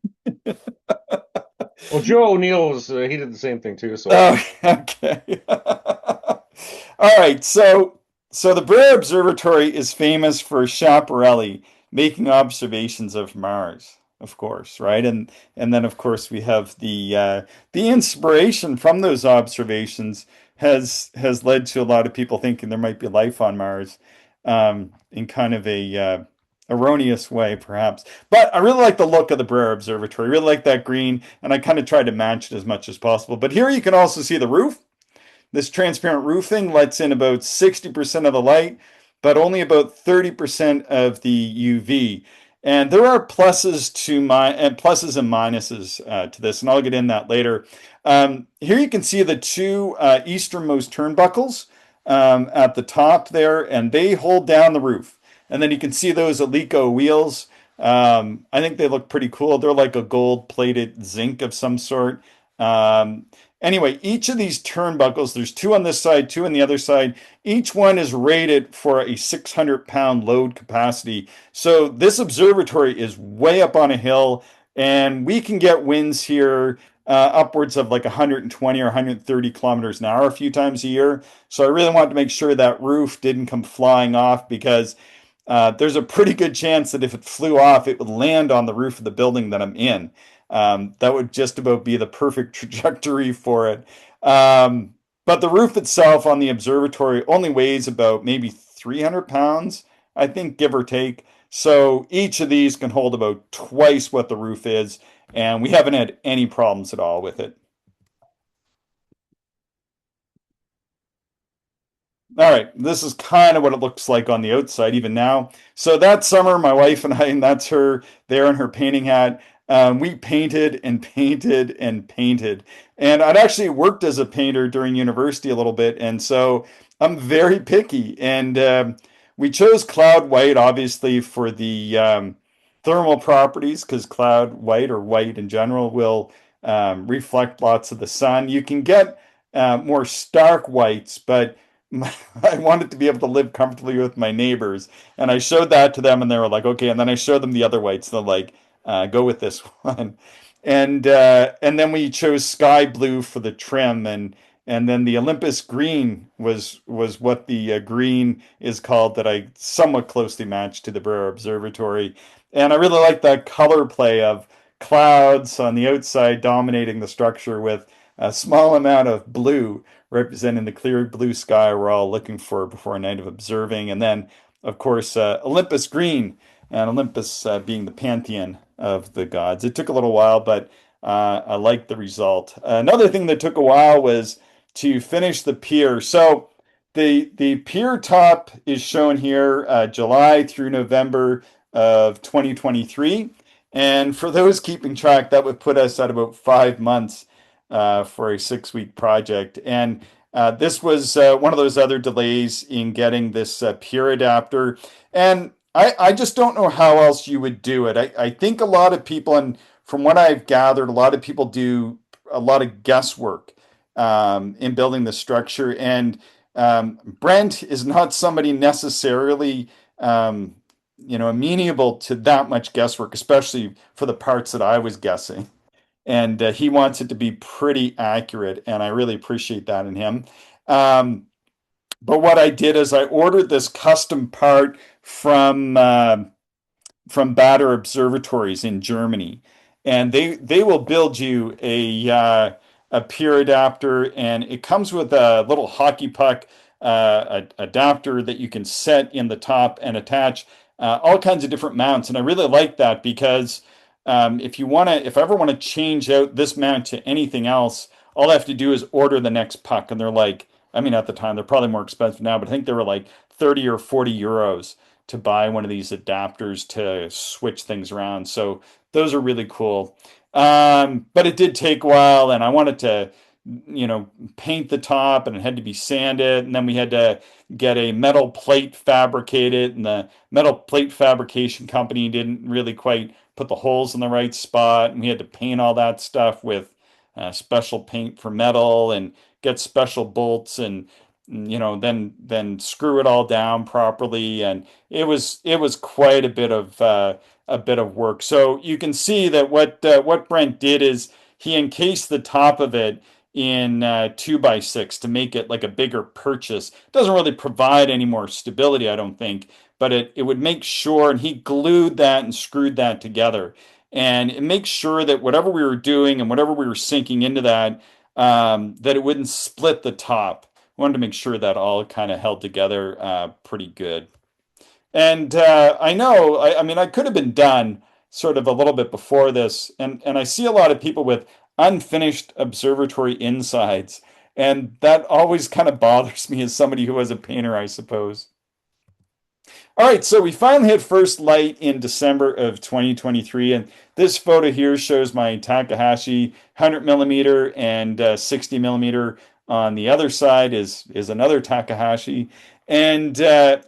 Well, Joe O'Neill was he did the same thing too. So Oh, okay. All right. So the Brera Observatory is famous for Schiaparelli making observations of Mars, of course, right? And then of course we have the inspiration from those observations has led to a lot of people thinking there might be life on Mars, in kind of a erroneous way, perhaps. But I really like the look of the Brera Observatory. I really like that green, and I kind of tried to match it as much as possible. But here you can also see the roof. This transparent roofing lets in about 60% of the light. but only about 30% of the UV. And there are pluses and minuses to this, and I'll get in that later. Here you can see the two easternmost turnbuckles at the top there, and they hold down the roof. And then you can see those Alico wheels. I think they look pretty cool. They're like a gold-plated zinc of some sort. Anyway, each of these turnbuckles, there's two on this side, two on the other side. Each one is rated for a 600-pound load capacity. So this observatory is way up on a hill, and we can get winds here upwards of like 120 or 130 kilometers an hour a few times a year. So I really wanted to make sure that roof didn't come flying off because there's a pretty good chance that if it flew off, it would land on the roof of the building that I'm in. That would just about be the perfect trajectory for it. But the roof itself on the observatory only weighs about maybe 300 pounds, I think, give or take. So each of these can hold about twice what the roof is, and we haven't had any problems at all with it. All right, this is kind of what it looks like on the outside even now. So that summer, my wife and I, and that's her there in her painting hat, we painted and painted and painted. And I'd actually worked as a painter during university a little bit, and so I'm very picky. And we chose cloud white, obviously, for the thermal properties, because cloud white or white in general will reflect lots of the sun. You can get more stark whites, but I wanted to be able to live comfortably with my neighbors, and I showed that to them, and they were like, "Okay." And then I showed them the other whites, and they're like, "Go with this one." And then we chose sky blue for the trim, and then the Olympus green was what the green is called that I somewhat closely matched to the Brera Observatory, and I really like that color play of clouds on the outside dominating the structure with a small amount of blue representing the clear blue sky we're all looking for before a night of observing. And then, of course, Olympus green, and Olympus being the pantheon of the gods. It took a little while, but I liked the result. Another thing that took a while was to finish the pier. So the pier top is shown here, July through November of 2023. And for those keeping track, that would put us at about 5 months for a 6-week project. And this was one of those other delays in getting this peer adapter. And I just don't know how else you would do it. I think a lot of people, and from what I've gathered, a lot of people do a lot of guesswork in building the structure. And Brent is not somebody necessarily, amenable to that much guesswork, especially for the parts that I was guessing. And he wants it to be pretty accurate, and I really appreciate that in him. But what I did is I ordered this custom part from Bader Observatories in Germany, and they will build you a peer adapter, and it comes with a little hockey puck adapter that you can set in the top and attach all kinds of different mounts. And I really like that because if I ever want to change out this mount to anything else, all I have to do is order the next puck. And they're like, I mean, at the time, they're probably more expensive now, but I think they were like 30 or 40 euros to buy one of these adapters to switch things around. So those are really cool. But it did take a while, and I wanted to, paint the top, and it had to be sanded. And then we had to get a metal plate fabricated, and the metal plate fabrication company didn't really quite put the holes in the right spot. And we had to paint all that stuff with special paint for metal and get special bolts and then screw it all down properly, and it was quite a bit of work. So you can see that what Brent did is he encased the top of it in 2x6 to make it like a bigger purchase. It doesn't really provide any more stability, I don't think, but it would make sure, and he glued that and screwed that together, and it makes sure that whatever we were doing and whatever we were sinking into that, that it wouldn't split the top. I wanted to make sure that all kind of held together pretty good. And I know, I mean, I could have been done sort of a little bit before this, and I see a lot of people with unfinished observatory insides, and that always kind of bothers me as somebody who was a painter, I suppose. All right, so we finally had first light in December of 2023, and this photo here shows my Takahashi 100 millimeter and 60 millimeter. On the other side is another Takahashi, and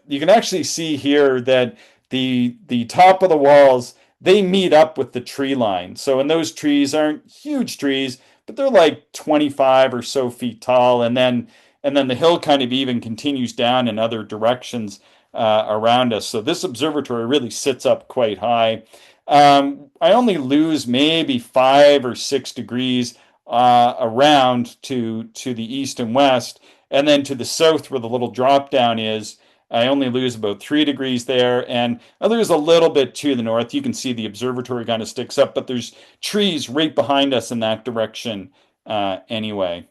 you can actually see here that the top of the walls they meet up with the tree line. So, and those trees aren't huge trees, but they're like 25 or so feet tall, and then the hill kind of even continues down in other directions around us. So this observatory really sits up quite high. I only lose maybe 5 or 6 degrees around to the east and west, and then to the south where the little drop down is. I only lose about 3 degrees there, and I lose a little bit to the north. You can see the observatory kind of sticks up, but there's trees right behind us in that direction anyway.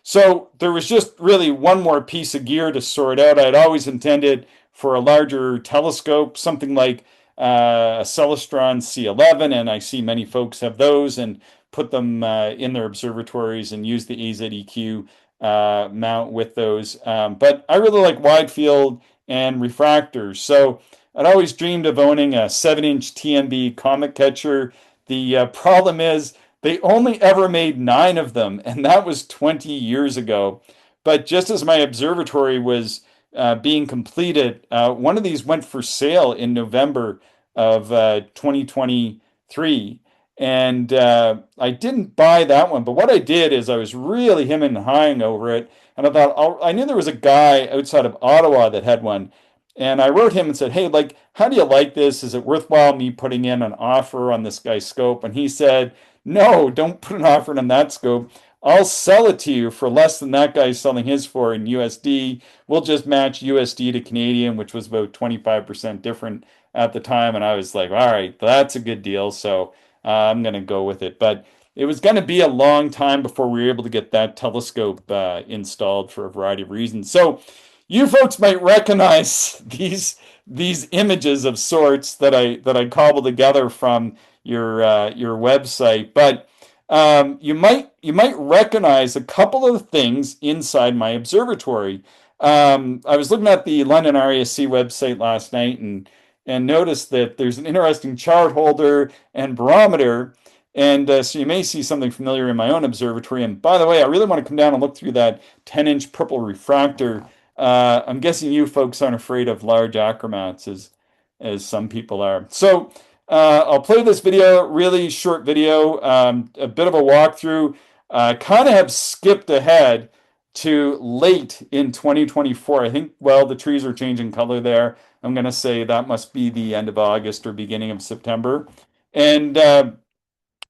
So there was just really one more piece of gear to sort out. I'd always intended for a larger telescope, something like a Celestron C11, and I see many folks have those and put them in their observatories and use the AZEQ mount with those. But I really like wide field and refractors. So I'd always dreamed of owning a 7-inch TMB comet catcher. The problem is they only ever made 9 of them, and that was 20 years ago. But just as my observatory was being completed, one of these went for sale in November of 2023. And I didn't buy that one, but what I did is I was really hemming and hawing over it. And I thought, I knew there was a guy outside of Ottawa that had one. And I wrote him and said, hey, like, how do you like this? Is it worthwhile me putting in an offer on this guy's scope? And he said, no, don't put an offer on that scope. I'll sell it to you for less than that guy's selling his for in USD. We'll just match USD to Canadian, which was about 25% different at the time. And I was like, all right, that's a good deal. So I'm going to go with it. But it was going to be a long time before we were able to get that telescope installed for a variety of reasons. So you folks might recognize these images of sorts that I cobbled together from your website, but you might recognize a couple of things inside my observatory. I was looking at the London RASC website last night and noticed that there's an interesting chart holder and barometer. And so you may see something familiar in my own observatory. And by the way, I really want to come down and look through that 10-inch purple refractor. I'm guessing you folks aren't afraid of large acromats as some people are. So I'll play this video, really short video, a bit of a walkthrough. Kind of have skipped ahead to late in 2024. I think, well, the trees are changing color there. I'm going to say that must be the end of August or beginning of September. And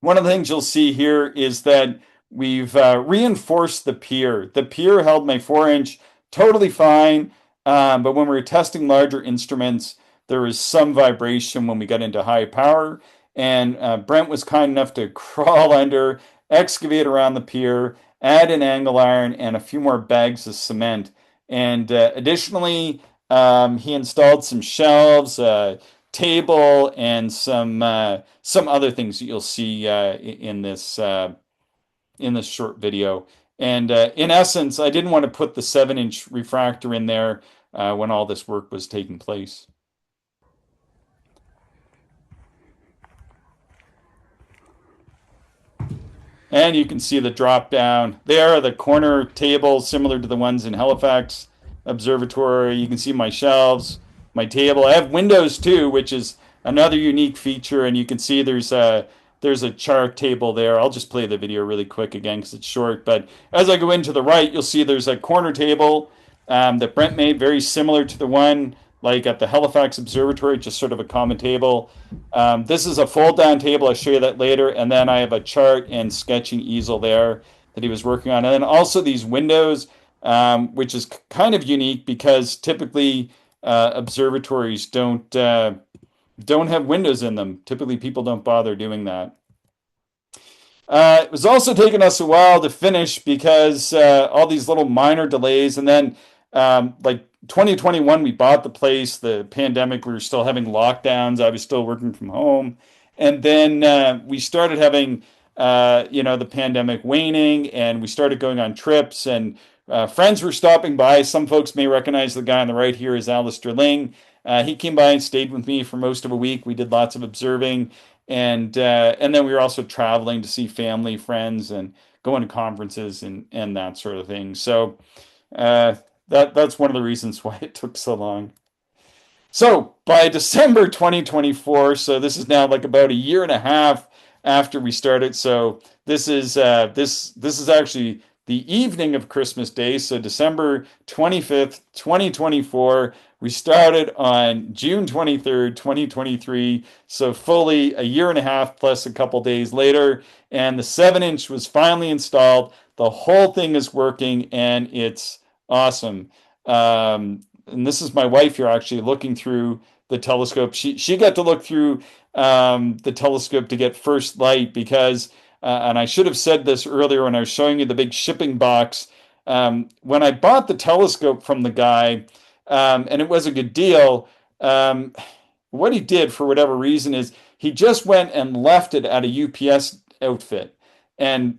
one of the things you'll see here is that we've reinforced the pier. The pier held my 4-inch totally fine, but when we were testing larger instruments, there was some vibration when we got into high power, and Brent was kind enough to crawl under, excavate around the pier, add an angle iron, and a few more bags of cement. And additionally, he installed some shelves, table, and some other things that you'll see in this short video. And in essence, I didn't want to put the 7-inch refractor in there when all this work was taking place. And you can see the drop down. There are the corner tables similar to the ones in Halifax Observatory. You can see my shelves, my table. I have windows too, which is another unique feature. And you can see there's a chart table there. I'll just play the video really quick again because it's short. But as I go into the right, you'll see there's a corner table that Brent made, very similar to the one like at the Halifax Observatory, just sort of a common table. This is a fold-down table. I'll show you that later. And then I have a chart and sketching easel there that he was working on. And then also these windows, which is kind of unique because typically observatories don't have windows in them. Typically, people don't bother doing that. It was also taking us a while to finish because all these little minor delays. And then like 2021, we bought the place. The pandemic, we were still having lockdowns. I was still working from home. And then we started having, the pandemic waning, and we started going on trips, and friends were stopping by. Some folks may recognize the guy on the right here is Alistair Ling. he came by and stayed with me for most of a week. We did lots of observing, and then we were also traveling to see family, friends, and going to conferences and that sort of thing. So that's one of the reasons why it took so long. So by December 2024, so this is now like about a year and a half after we started. So this is actually the evening of Christmas Day. So December 25th, 2024. We started on June 23rd, 2023. So fully a year and a half plus a couple days later. And the 7-inch was finally installed. The whole thing is working and it's awesome. And this is my wife here actually looking through the telescope. She got to look through the telescope to get first light because, and I should have said this earlier when I was showing you the big shipping box. When I bought the telescope from the guy, and it was a good deal, what he did for whatever reason is he just went and left it at a UPS outfit and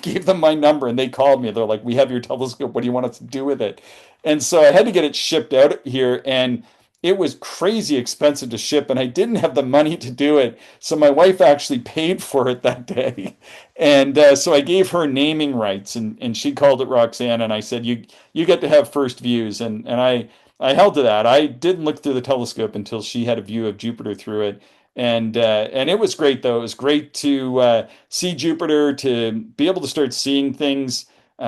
gave them my number and they called me. They're like, "We have your telescope. What do you want us to do with it?" And so I had to get it shipped out here, and it was crazy expensive to ship, and I didn't have the money to do it. So my wife actually paid for it that day, and so I gave her naming rights, and she called it Roxanne, and I said, "You get to have first views," and I held to that. I didn't look through the telescope until she had a view of Jupiter through it. And it was great though. It was great to see Jupiter, to be able to start seeing things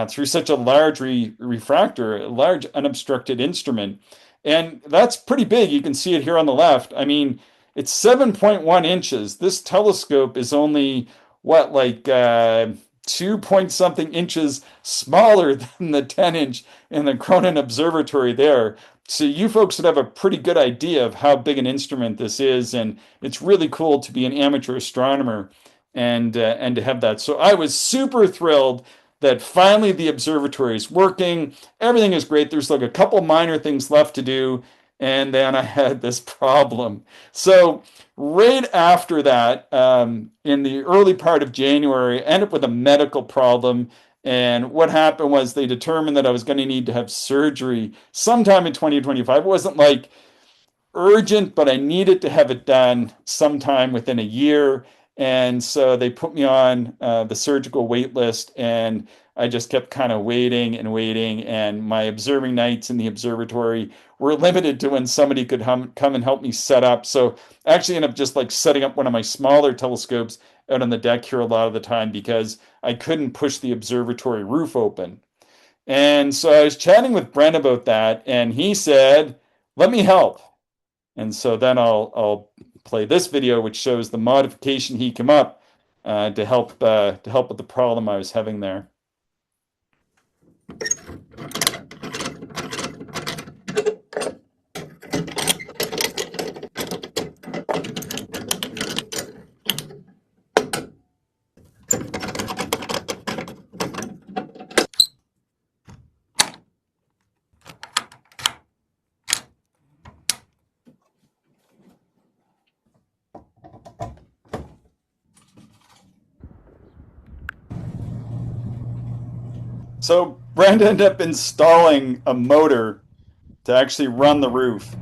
through such a large refractor, a large unobstructed instrument. And that's pretty big. You can see it here on the left. I mean, it's 7.1 inches. This telescope is only, what, like 2 point something inches smaller than the 10-inch in the Cronin Observatory there. So you folks would have a pretty good idea of how big an instrument this is. And it's really cool to be an amateur astronomer and to have that. So I was super thrilled that finally the observatory is working. Everything is great. There's like a couple minor things left to do. And then I had this problem. So right after that, in the early part of January, I ended up with a medical problem. And what happened was they determined that I was going to need to have surgery sometime in 2025. It wasn't like urgent, but I needed to have it done sometime within a year. And so they put me on the surgical wait list, and I just kept kind of waiting and waiting. And my observing nights in the observatory were limited to when somebody could come and help me set up. So I actually ended up just like setting up one of my smaller telescopes out on the deck here a lot of the time because I couldn't push the observatory roof open. And so I was chatting with Brent about that, and he said, "Let me help." And so then I'll play this video, which shows the modification he came up to help with the problem I was having there. So Brent ended up installing a motor to actually run the roof,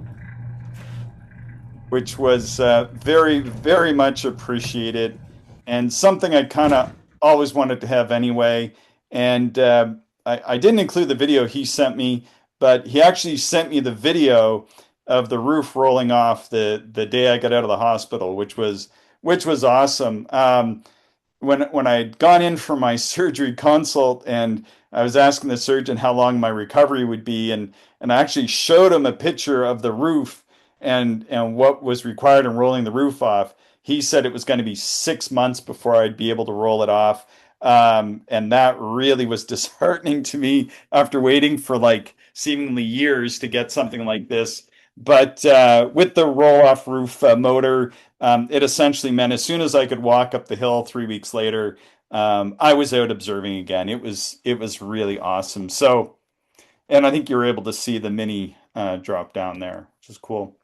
which was very, very much appreciated and something I kind of always wanted to have anyway. And I didn't include the video he sent me, but he actually sent me the video of the roof rolling off the day I got out of the hospital, which was awesome. When I'd gone in for my surgery consult and I was asking the surgeon how long my recovery would be, and I actually showed him a picture of the roof and what was required in rolling the roof off. He said it was going to be 6 months before I'd be able to roll it off. And that really was disheartening to me after waiting for like seemingly years to get something like this. But with the roll-off roof motor, it essentially meant as soon as I could walk up the hill 3 weeks later, I was out observing again. It was really awesome. So, and I think you were able to see the mini drop down there, which is cool.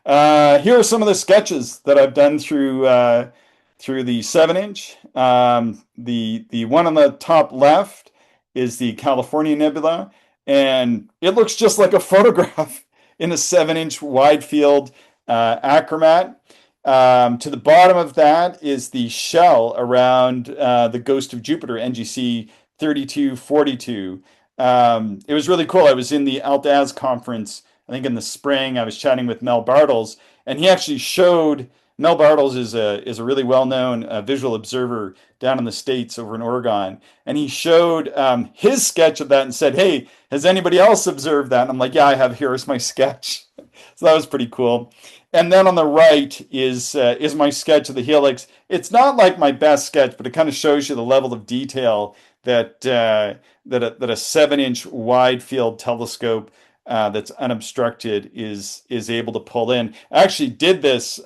Here are some of the sketches that I've done through the 7-inch. The one on the top left is the California Nebula, and it looks just like a photograph. in a 7-inch wide field achromat. To the bottom of that is the shell around the Ghost of Jupiter, NGC 3242. It was really cool. I was in the AltAz conference, I think in the spring. I was chatting with Mel Bartels, and he actually showed. Mel Bartels is a really well-known visual observer down in the States over in Oregon, and he showed his sketch of that and said, "Hey, has anybody else observed that?" And I'm like, "Yeah, I have. Here's my sketch." So that was pretty cool. And then on the right is my sketch of the helix. It's not like my best sketch, but it kind of shows you the level of detail that a 7-inch wide field telescope that's unobstructed is able to pull in. I actually did this.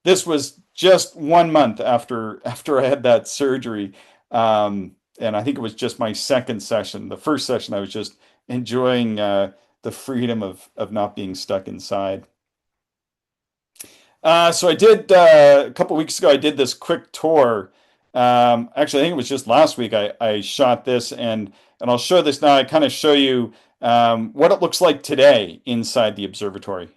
This was just 1 month after I had that surgery, and I think it was just my second session. The first session, I was just enjoying the freedom of not being stuck inside. So I did a couple weeks ago. I did this quick tour. Actually, I think it was just last week. I shot this, and I'll show this now. I kind of show you what it looks like today inside the observatory.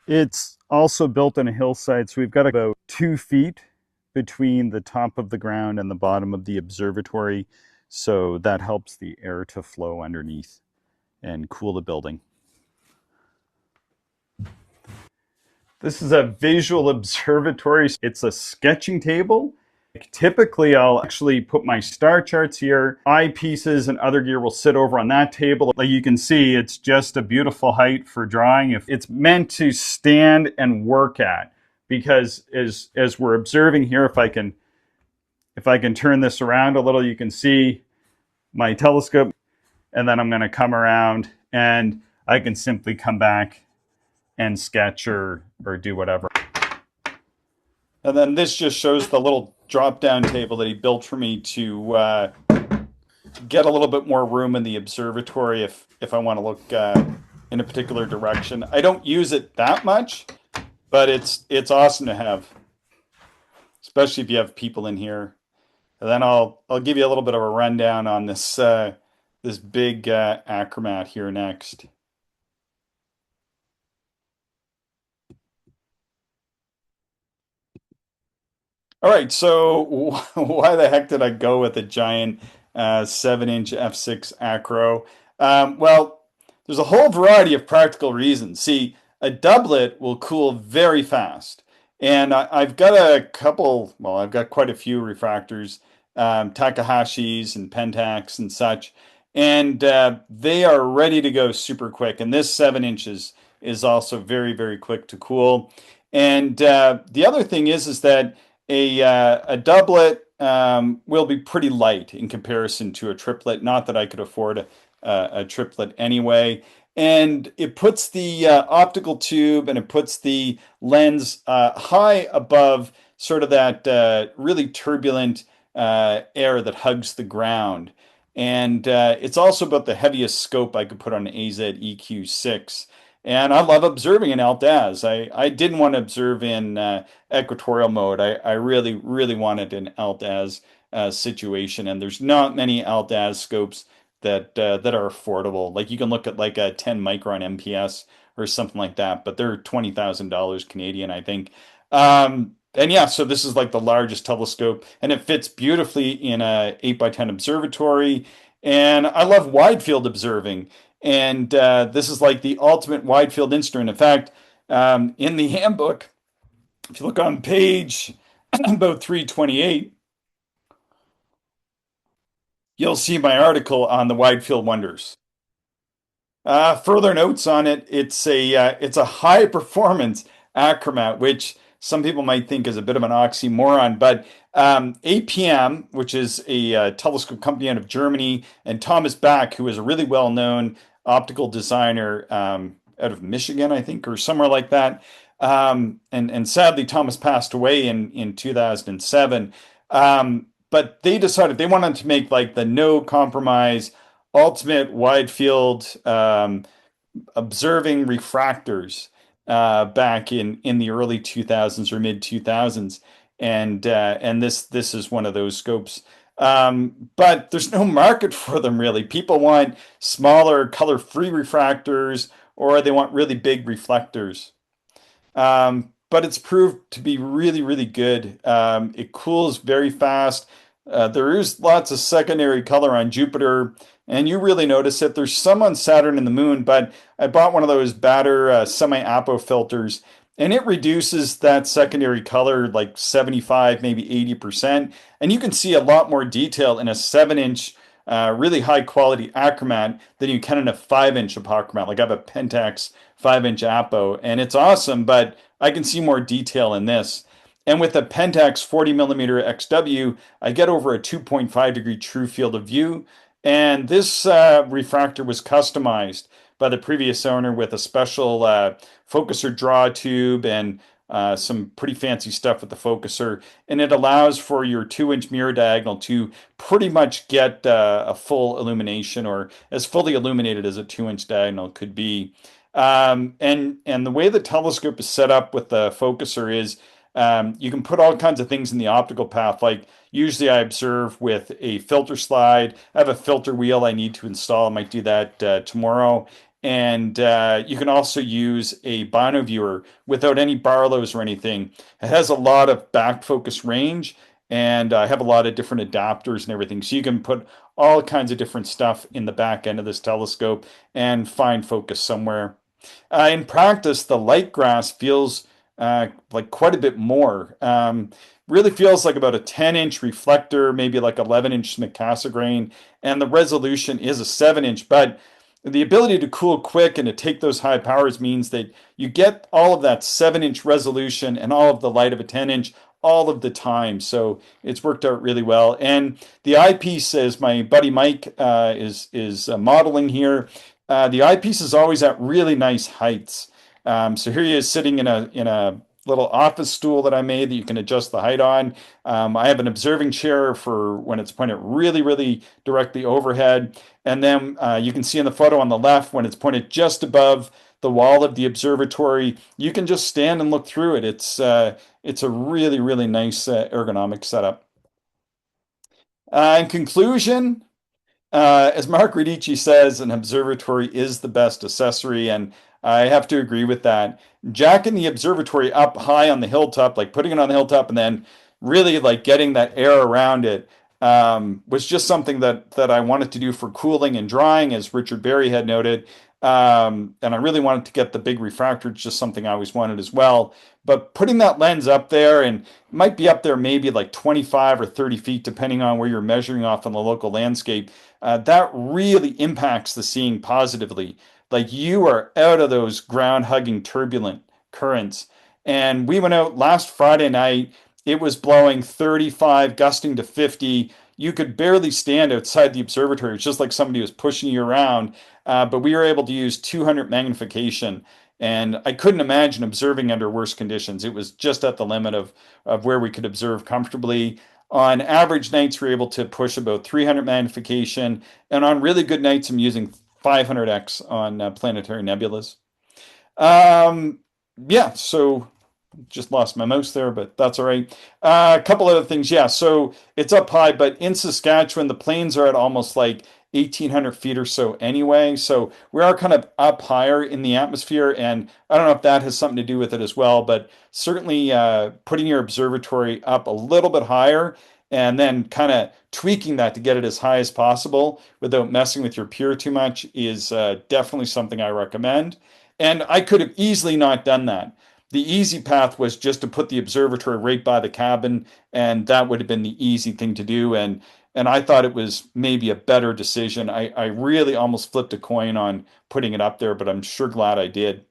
It's also built on a hillside, so we've got about 2 feet between the top of the ground and the bottom of the observatory, so that helps the air to flow underneath and cool the building. This is a visual observatory. It's a sketching table. Typically, I'll actually put my star charts here. Eyepieces and other gear will sit over on that table. Like you can see, it's just a beautiful height for drawing. It's meant to stand and work at, because as we're observing here, if I can turn this around a little, you can see my telescope, and then I'm going to come around and I can simply come back and sketch or do whatever. And then this just shows the little drop-down table that he built for me to get a little bit more room in the observatory if I want to look in a particular direction. I don't use it that much, but it's awesome to have, especially if you have people in here. And then I'll give you a little bit of a rundown on this this big achromat here next. All right, so why the heck did I go with a giant 7-inch f6 acro? Well, there's a whole variety of practical reasons. See, a doublet will cool very fast. And I've got I've got quite a few refractors, Takahashi's and Pentax and such, and they are ready to go super quick. And this 7 inches is also very, very quick to cool. And the other thing is that a doublet will be pretty light in comparison to a triplet. Not that I could afford a triplet anyway. And it puts the optical tube and it puts the lens high above sort of that really turbulent air that hugs the ground. And it's also about the heaviest scope I could put on an AZ EQ6. And I love observing in AltAz. I didn't want to observe in equatorial mode. I really, really wanted an AltAz situation. And there's not many AltAz scopes that are affordable. Like you can look at like a 10 micron MPS or something like that, but they're $20,000 Canadian, I think. And yeah, so this is like the largest telescope, and it fits beautifully in a 8x10 observatory. And I love wide field observing. And this is like the ultimate wide field instrument. In fact, in the handbook, if you look on page about 328, you'll see my article on the wide field wonders. Further notes on it, it's a high performance achromat, which some people might think is a bit of an oxymoron, but APM, which is a telescope company out of Germany, and Thomas Back, who is a really well-known optical designer out of Michigan, I think, or somewhere like that. And sadly, Thomas passed away in 2007. But they decided they wanted to make like the no compromise, ultimate wide field observing refractors back in the early 2000s or mid 2000s. And this is one of those scopes. But there's no market for them really. People want smaller color-free refractors or they want really big reflectors. But it's proved to be really, really good. It cools very fast. There is lots of secondary color on Jupiter, and you really notice it. There's some on Saturn and the Moon, but I bought one of those Batter semi-apo filters, and it reduces that secondary color like 75, maybe 80%. And you can see a lot more detail in a 7-inch, really high quality achromat than you can in a 5-inch apochromat. Like I have a Pentax 5-inch apo, and it's awesome, but I can see more detail in this. And with the Pentax 40 millimeter XW, I get over a 2.5 degree true field of view. And this refractor was customized by the previous owner with a special focuser draw tube and some pretty fancy stuff with the focuser. And it allows for your 2-inch mirror diagonal to pretty much get a full illumination or as fully illuminated as a 2-inch diagonal could be. And the way the telescope is set up with the focuser is you can put all kinds of things in the optical path. Like usually I observe with a filter slide. I have a filter wheel I need to install. I might do that tomorrow. And you can also use a bino viewer without any Barlows or anything. It has a lot of back focus range, and I have a lot of different adapters and everything. So you can put all kinds of different stuff in the back end of this telescope and find focus somewhere. In practice, the light grass feels like quite a bit more. Really feels like about a 10-inch reflector, maybe like 11-inch Cassegrain, and the resolution is a 7-inch. But the ability to cool quick and to take those high powers means that you get all of that 7-inch resolution and all of the light of a 10-inch all of the time. So it's worked out really well. And the eyepiece, as my buddy Mike is modeling here, the eyepiece is always at really nice heights. So here he is sitting in a little office stool that I made that you can adjust the height on. I have an observing chair for when it's pointed really, really directly overhead. And then you can see in the photo on the left when it's pointed just above the wall of the observatory, you can just stand and look through it. It's a really, really nice ergonomic setup. In conclusion, as Mark Radici says, an observatory is the best accessory, and I have to agree with that. Jacking the observatory up high on the hilltop, like putting it on the hilltop and then really like getting that air around it, was just something that I wanted to do for cooling and drying, as Richard Berry had noted. And I really wanted to get the big refractor. It's just something I always wanted as well. But putting that lens up there, and it might be up there maybe like 25 or 30 feet, depending on where you're measuring off on the local landscape, that really impacts the seeing positively. Like you are out of those ground hugging turbulent currents. And we went out last Friday night. It was blowing 35, gusting to 50. You could barely stand outside the observatory. It's just like somebody was pushing you around. But we were able to use 200 magnification. And I couldn't imagine observing under worse conditions. It was just at the limit of where we could observe comfortably. On average nights, we're able to push about 300 magnification. And on really good nights, I'm using 500x on planetary nebulas. Yeah, so just lost my mouse there, but that's all right. A couple other things. Yeah, so it's up high, but in Saskatchewan, the plains are at almost like 1,800 feet or so anyway. So we are kind of up higher in the atmosphere. And I don't know if that has something to do with it as well, but certainly putting your observatory up a little bit higher and then kind of tweaking that to get it as high as possible without messing with your peer too much is definitely something I recommend. And I could have easily not done that. The easy path was just to put the observatory right by the cabin, and that would have been the easy thing to do. And I thought it was maybe a better decision. I really almost flipped a coin on putting it up there, but I'm sure glad I did.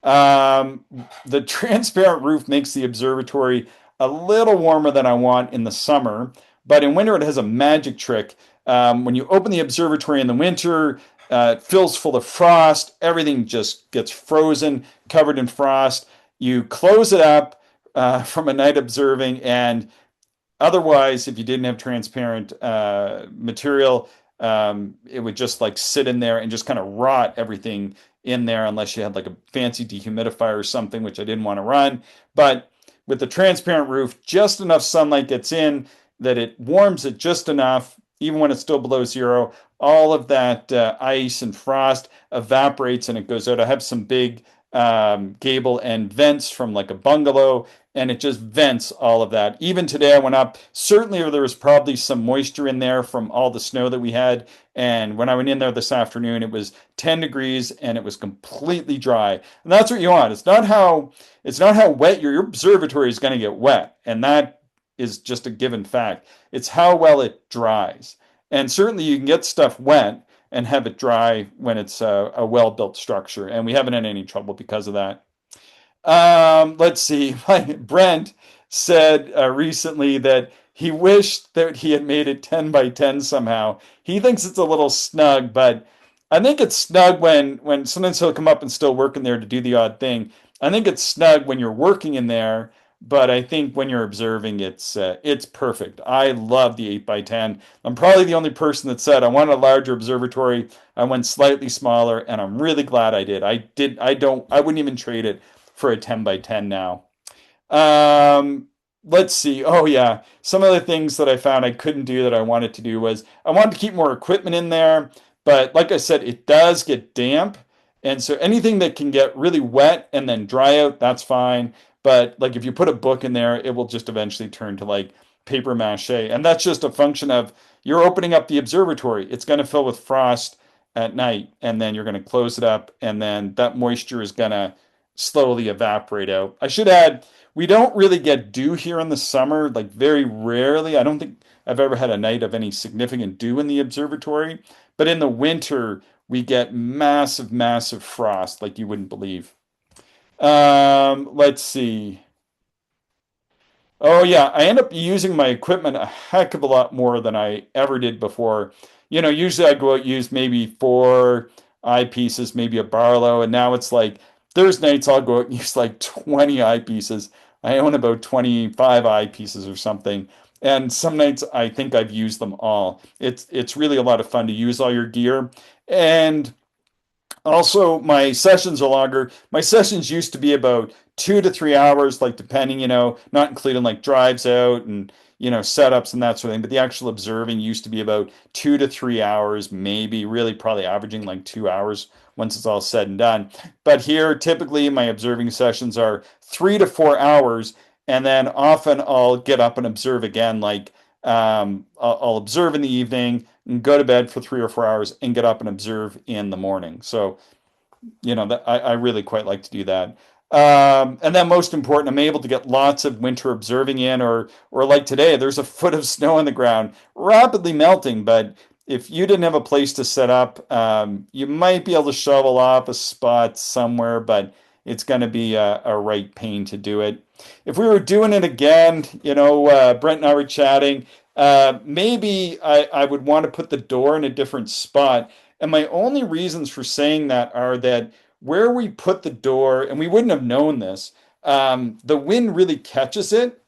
The transparent roof makes the observatory a little warmer than I want in the summer, but in winter it has a magic trick. When you open the observatory in the winter, it fills full of frost. Everything just gets frozen, covered in frost. You close it up from a night observing, and otherwise, if you didn't have transparent material, it would just like sit in there and just kind of rot everything in there unless you had like a fancy dehumidifier or something, which I didn't want to run. But with the transparent roof, just enough sunlight gets in. that it warms it just enough, even when it's still below zero. All of that ice and frost evaporates and it goes out. I have some big gable end vents from like a bungalow, and it just vents all of that. Even today, I went up. Certainly, there was probably some moisture in there from all the snow that we had. And when I went in there this afternoon, it was 10 degrees and it was completely dry. And that's what you want. It's not how wet your observatory is going to get wet, and that is just a given fact. It's how well it dries. And certainly, you can get stuff wet and have it dry when it's a well-built structure. And we haven't had any trouble because of that. Let's see. Brent said recently that he wished that he had made it 10 by 10 somehow. He thinks it's a little snug, but I think it's snug when sometimes he'll come up and still work in there to do the odd thing. I think it's snug when you're working in there, but I think when you're observing, it's perfect. I love the 8 by 10. I'm probably the only person that said I want a larger observatory. I went slightly smaller, and I'm really glad I did. I wouldn't even trade it for a 10 by 10 now. Let's see. Oh yeah, some of the things that I found I couldn't do that I wanted to do was I wanted to keep more equipment in there, but like I said, it does get damp, and so anything that can get really wet and then dry out, that's fine. But like if you put a book in there, it will just eventually turn to like paper mache, and that's just a function of you're opening up the observatory. It's going to fill with frost at night, and then you're going to close it up, and then that moisture is going to slowly evaporate out. I should add, we don't really get dew here in the summer, like very rarely. I don't think I've ever had a night of any significant dew in the observatory. But in the winter, we get massive, massive frost like you wouldn't believe. Let's see. Oh yeah, I end up using my equipment a heck of a lot more than I ever did before. Usually I go out use maybe 4 eyepieces, maybe a Barlow, and now it's like there's nights I'll go out and use like 20 eyepieces. I own about 25 eyepieces or something. And some nights I think I've used them all. It's really a lot of fun to use all your gear. And also, my sessions are longer. My sessions used to be about 2 to 3 hours, like depending, not including like drives out and, setups and that sort of thing. But the actual observing used to be about 2 to 3 hours, maybe really probably averaging like 2 hours once it's all said and done. But here, typically, my observing sessions are 3 to 4 hours. And then often I'll get up and observe again, like I'll observe in the evening and go to bed for 3 or 4 hours and get up and observe in the morning. So, I really quite like to do that. And then most important, I'm able to get lots of winter observing in, or like today, there's a foot of snow on the ground, rapidly melting. But if you didn't have a place to set up, you might be able to shovel off a spot somewhere, but it's going to be a right pain to do it. If we were doing it again, Brent and I were chatting. Maybe I would want to put the door in a different spot. And my only reasons for saying that are that where we put the door, and we wouldn't have known this, the wind really catches it.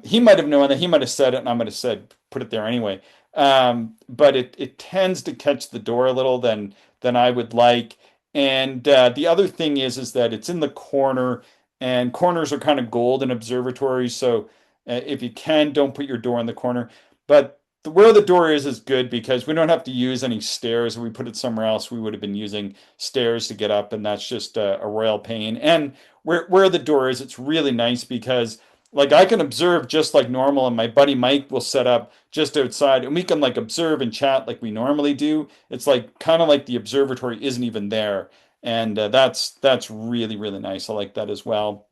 He might have known that. He might have said it, and I might have said, put it there anyway. But it tends to catch the door a little than I would like. And the other thing is that it's in the corner, and corners are kind of gold in observatories. So if you can, don't put your door in the corner. But where the door is good because we don't have to use any stairs. If we put it somewhere else, we would have been using stairs to get up, and that's just a royal pain. And where the door is, it's really nice because like I can observe just like normal, and my buddy Mike will set up just outside, and we can like observe and chat like we normally do. It's like kind of like the observatory isn't even there, and that's really really nice. I like that as well.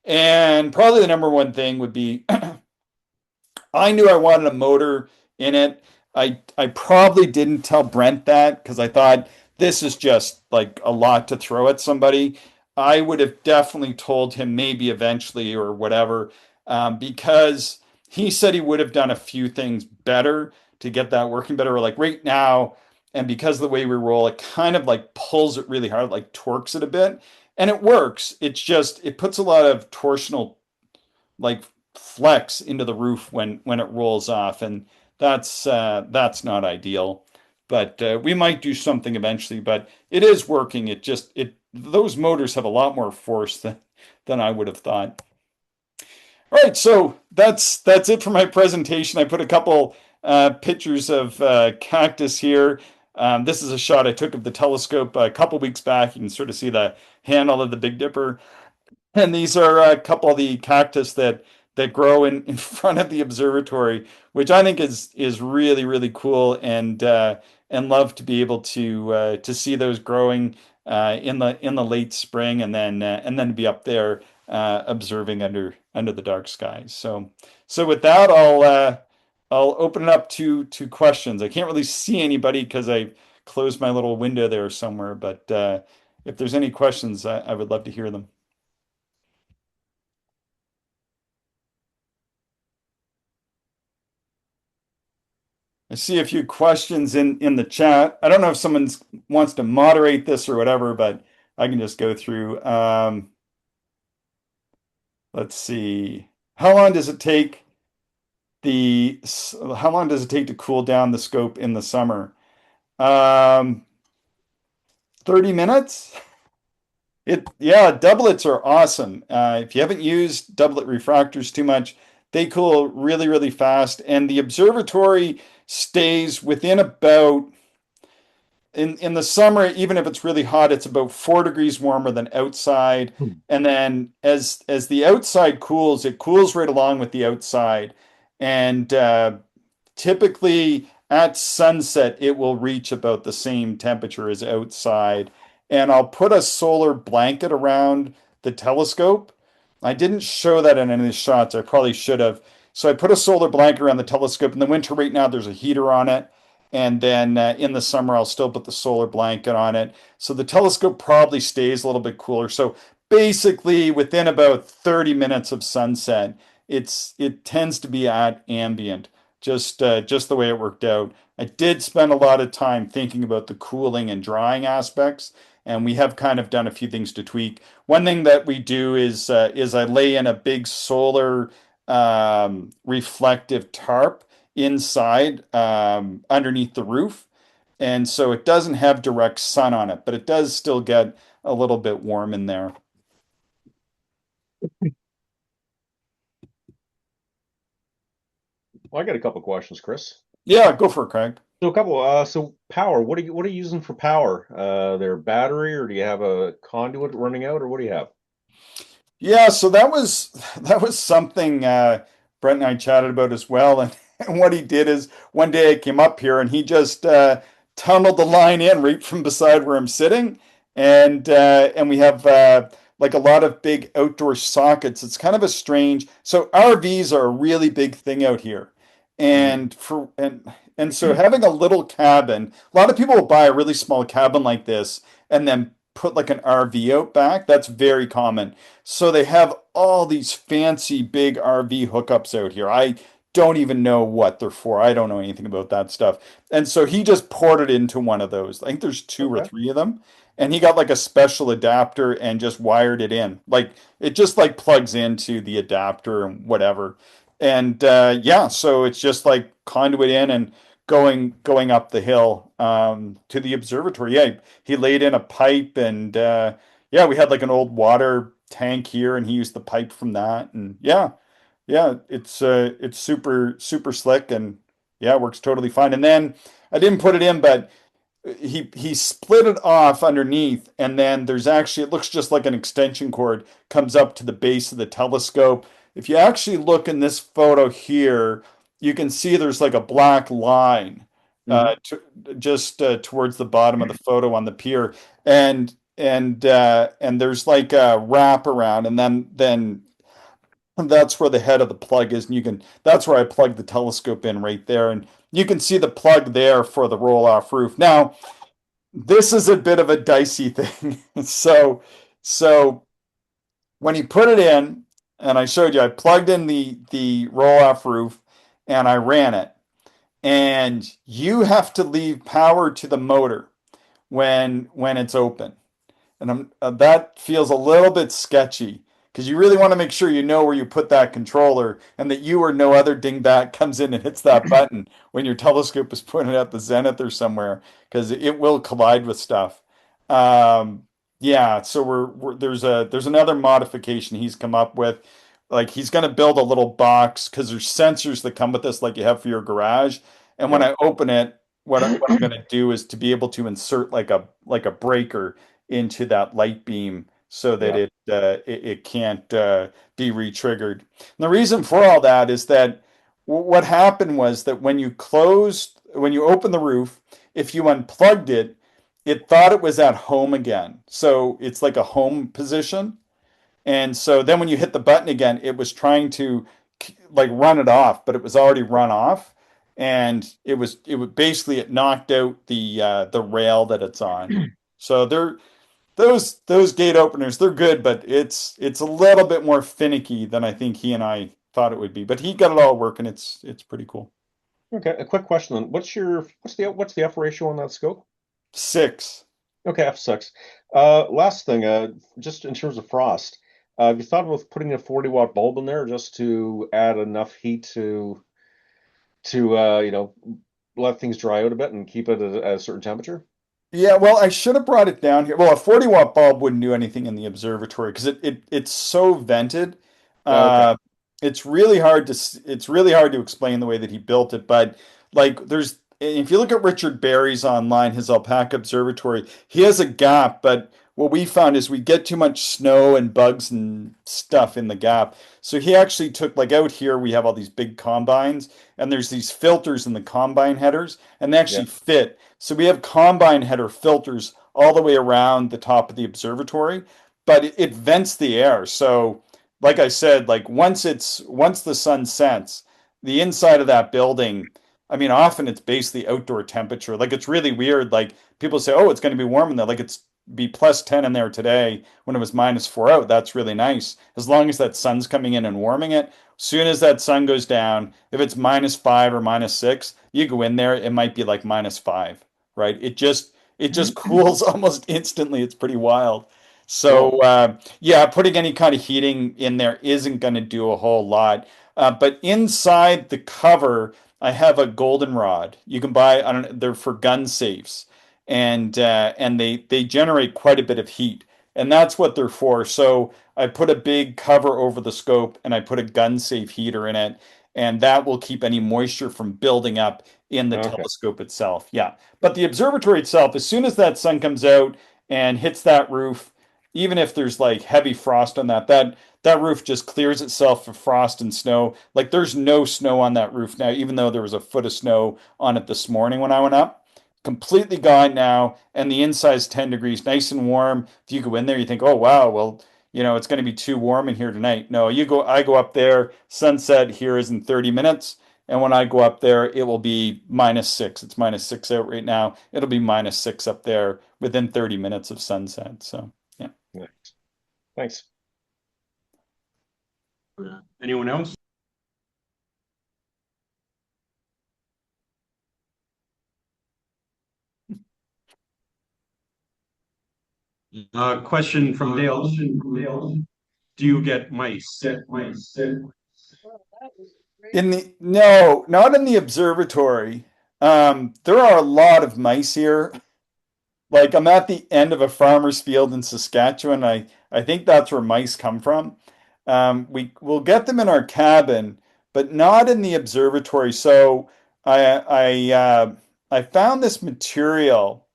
And probably the number one thing would be I knew I wanted a motor in it. I probably didn't tell Brent that because I thought this is just like a lot to throw at somebody. I would have definitely told him maybe eventually or whatever, because he said he would have done a few things better to get that working better. Or like right now, and because of the way we roll, it kind of like pulls it really hard, like torques it a bit, and it works. It's just it puts a lot of torsional like flex into the roof when it rolls off, and that's not ideal. But we might do something eventually. But it is working. It those motors have a lot more force than I would have thought. All right, so that's it for my presentation. I put a couple pictures of cactus here. This is a shot I took of the telescope a couple weeks back. You can sort of see the handle of the Big Dipper. And these are a couple of the cactus that grow in front of the observatory, which I think is really really cool, and love to be able to see those growing in the late spring, and then to be up there observing under the dark skies. So with that, I'll open it up to questions. I can't really see anybody because I closed my little window there somewhere, but if there's any questions, I would love to hear them. I see a few questions in the chat. I don't know if someone wants to moderate this or whatever, but I can just go through. Let's see. How long does it take how long does it take to cool down the scope in the summer? Um, 30 minutes? Yeah, doublets are awesome. If you haven't used doublet refractors too much, they cool really, really fast. And the observatory stays within about in the summer, even if it's really hot, it's about 4 degrees warmer than outside. Hmm. And then as the outside cools, it cools right along with the outside. And typically at sunset, it will reach about the same temperature as outside. And I'll put a solar blanket around the telescope. I didn't show that in any of the shots. I probably should have. So I put a solar blanket around the telescope. In the winter, right now, there's a heater on it. And then in the summer, I'll still put the solar blanket on it. So the telescope probably stays a little bit cooler. So basically, within about 30 minutes of sunset, it tends to be at ambient, just the way it worked out. I did spend a lot of time thinking about the cooling and drying aspects, and we have kind of done a few things to tweak. One thing that we do is I lay in a big solar reflective tarp inside underneath the roof. And so it doesn't have direct sun on it, but it does still get a little bit warm in there. Well, I got a couple questions, Chris. Yeah, go for it, Craig. So a couple. So power. What are you using for power? Their battery, or do you have a conduit running out, or what do you have? Yeah, so that was something Brent and I chatted about as well. And what he did is one day I came up here and he just tunneled the line in right from beside where I'm sitting, and we have like a lot of big outdoor sockets. It's kind of a strange. So RVs are a really big thing out here, Mhm. and so having a little cabin, a lot of people will buy a really small cabin like this and then put like an RV out back. That's very common. So they have all these fancy big RV hookups out here. I don't even know what they're for. I don't know anything about that stuff. And so he just ported into one of those. I think there's two or Okay. three of them. And he got like a special adapter and just wired it in. Like it just like plugs into the adapter and whatever. And yeah, so it's just like conduit in and going up the hill to the observatory. Yeah, he laid in a pipe, and yeah, we had like an old water tank here, and he used the pipe from that. And yeah, yeah, it's super super slick, and yeah, it works totally fine. And then I didn't put it in, but he split it off underneath, and then there's actually, it looks just like an extension cord comes up to the base of the telescope. If you actually look in this photo here, you can see there's like a black line Hmm. just towards the bottom of the photo on the pier, and there's like a wrap around, and then that's where the head of the plug is, and you can, that's where I plugged the telescope in right there, and you can see the plug there for the roll-off roof. Now, this is a bit of a dicey thing. So when he put it in, and I showed you, I plugged in the roll-off roof and I ran it. And you have to leave power to the motor when it's open. And that feels a little bit sketchy because you really want to make sure you know where you put that controller and that you or no other dingbat comes in and hits that button when your telescope is pointed at the zenith or somewhere because it will collide with stuff. Um, yeah, so there's another modification he's come up with. like he's going to build a little box because there's sensors that come with this, like you have for your garage. And when Yeah. I open it, what I'm going to do is to be able to insert like a breaker into that light beam so that Yeah. it can't be re-triggered. And the reason for all that is that what happened was that when you open the roof, if you unplugged it, it thought it was at home again. So it's like a home position. And so then when you hit the button again, it was trying to like run it off, but it was already run off. And it would basically it knocked out the rail that it's on. So those gate openers, they're good, but it's a little bit more finicky than I think he and I thought it would be. But he got it all working. It's pretty cool. Okay. A quick question then. What's the F ratio on that scope? 6. Okay, F6. Last thing, just in terms of frost, have you thought about putting a 40-watt bulb in there just to add enough heat to let things dry out a bit and keep it at a certain temperature? Yeah, well, I should have brought it down here. Well, a 40-watt bulb wouldn't do anything in the observatory because it's so vented. Okay. Uh, it's really hard to explain the way that he built it, but like there's if you look at Richard Barry's online, his alpaca observatory, he has a gap, but what we found is we get too much snow and bugs and stuff in the gap. So he actually took like out here we have all these big combines and there's these filters in the combine headers and they Yeah. actually fit. So we have combine header filters all the way around the top of the observatory, but it vents the air. So, like I said, like once the sun sets, the inside of that building, I mean, often it's basically outdoor temperature. Like it's really weird. Like people say, "Oh, it's going to be warm in there." Like it's be plus 10 in there today when it was minus 4 out. That's really nice. As long as that sun's coming in and warming it. Soon as that sun goes down, if it's minus 5 or minus 6, you go in there, it might be like minus 5, right? It just cools almost instantly. It's pretty wild. Cool. So yeah, putting any kind of heating in there isn't going to do a whole lot. But inside the cover, I have a goldenrod. You can buy, I don't know, they're for gun safes, and they generate quite a bit of heat, and that's what they're for. So I put a big cover over the scope, and I put a gun safe heater in it, and that will keep any moisture from building up in the Okay. telescope itself. Yeah. But the observatory itself, as soon as that sun comes out and hits that roof, even if there's like heavy frost on that roof just clears itself of frost and snow. Like there's no snow on that roof now, even though there was a foot of snow on it this morning when I went up. Completely gone now, and the inside's 10 degrees, nice and warm. If you go in there, you think, oh wow, well, it's going to be too warm in here tonight. No, I go up there, sunset here is in 30 minutes. And when I go up there, it will be minus 6. It's minus 6 out right now. It'll be minus 6 up there within 30 minutes of sunset. So, yeah. Nice. Thanks. Anyone else? Question from Dale. Do you get mice? No, not in the observatory. There are a lot of mice here. Like I'm at the end of a farmer's field in Saskatchewan. I think that's where mice come from. We will get them in our cabin, but not in the observatory. So I found this material.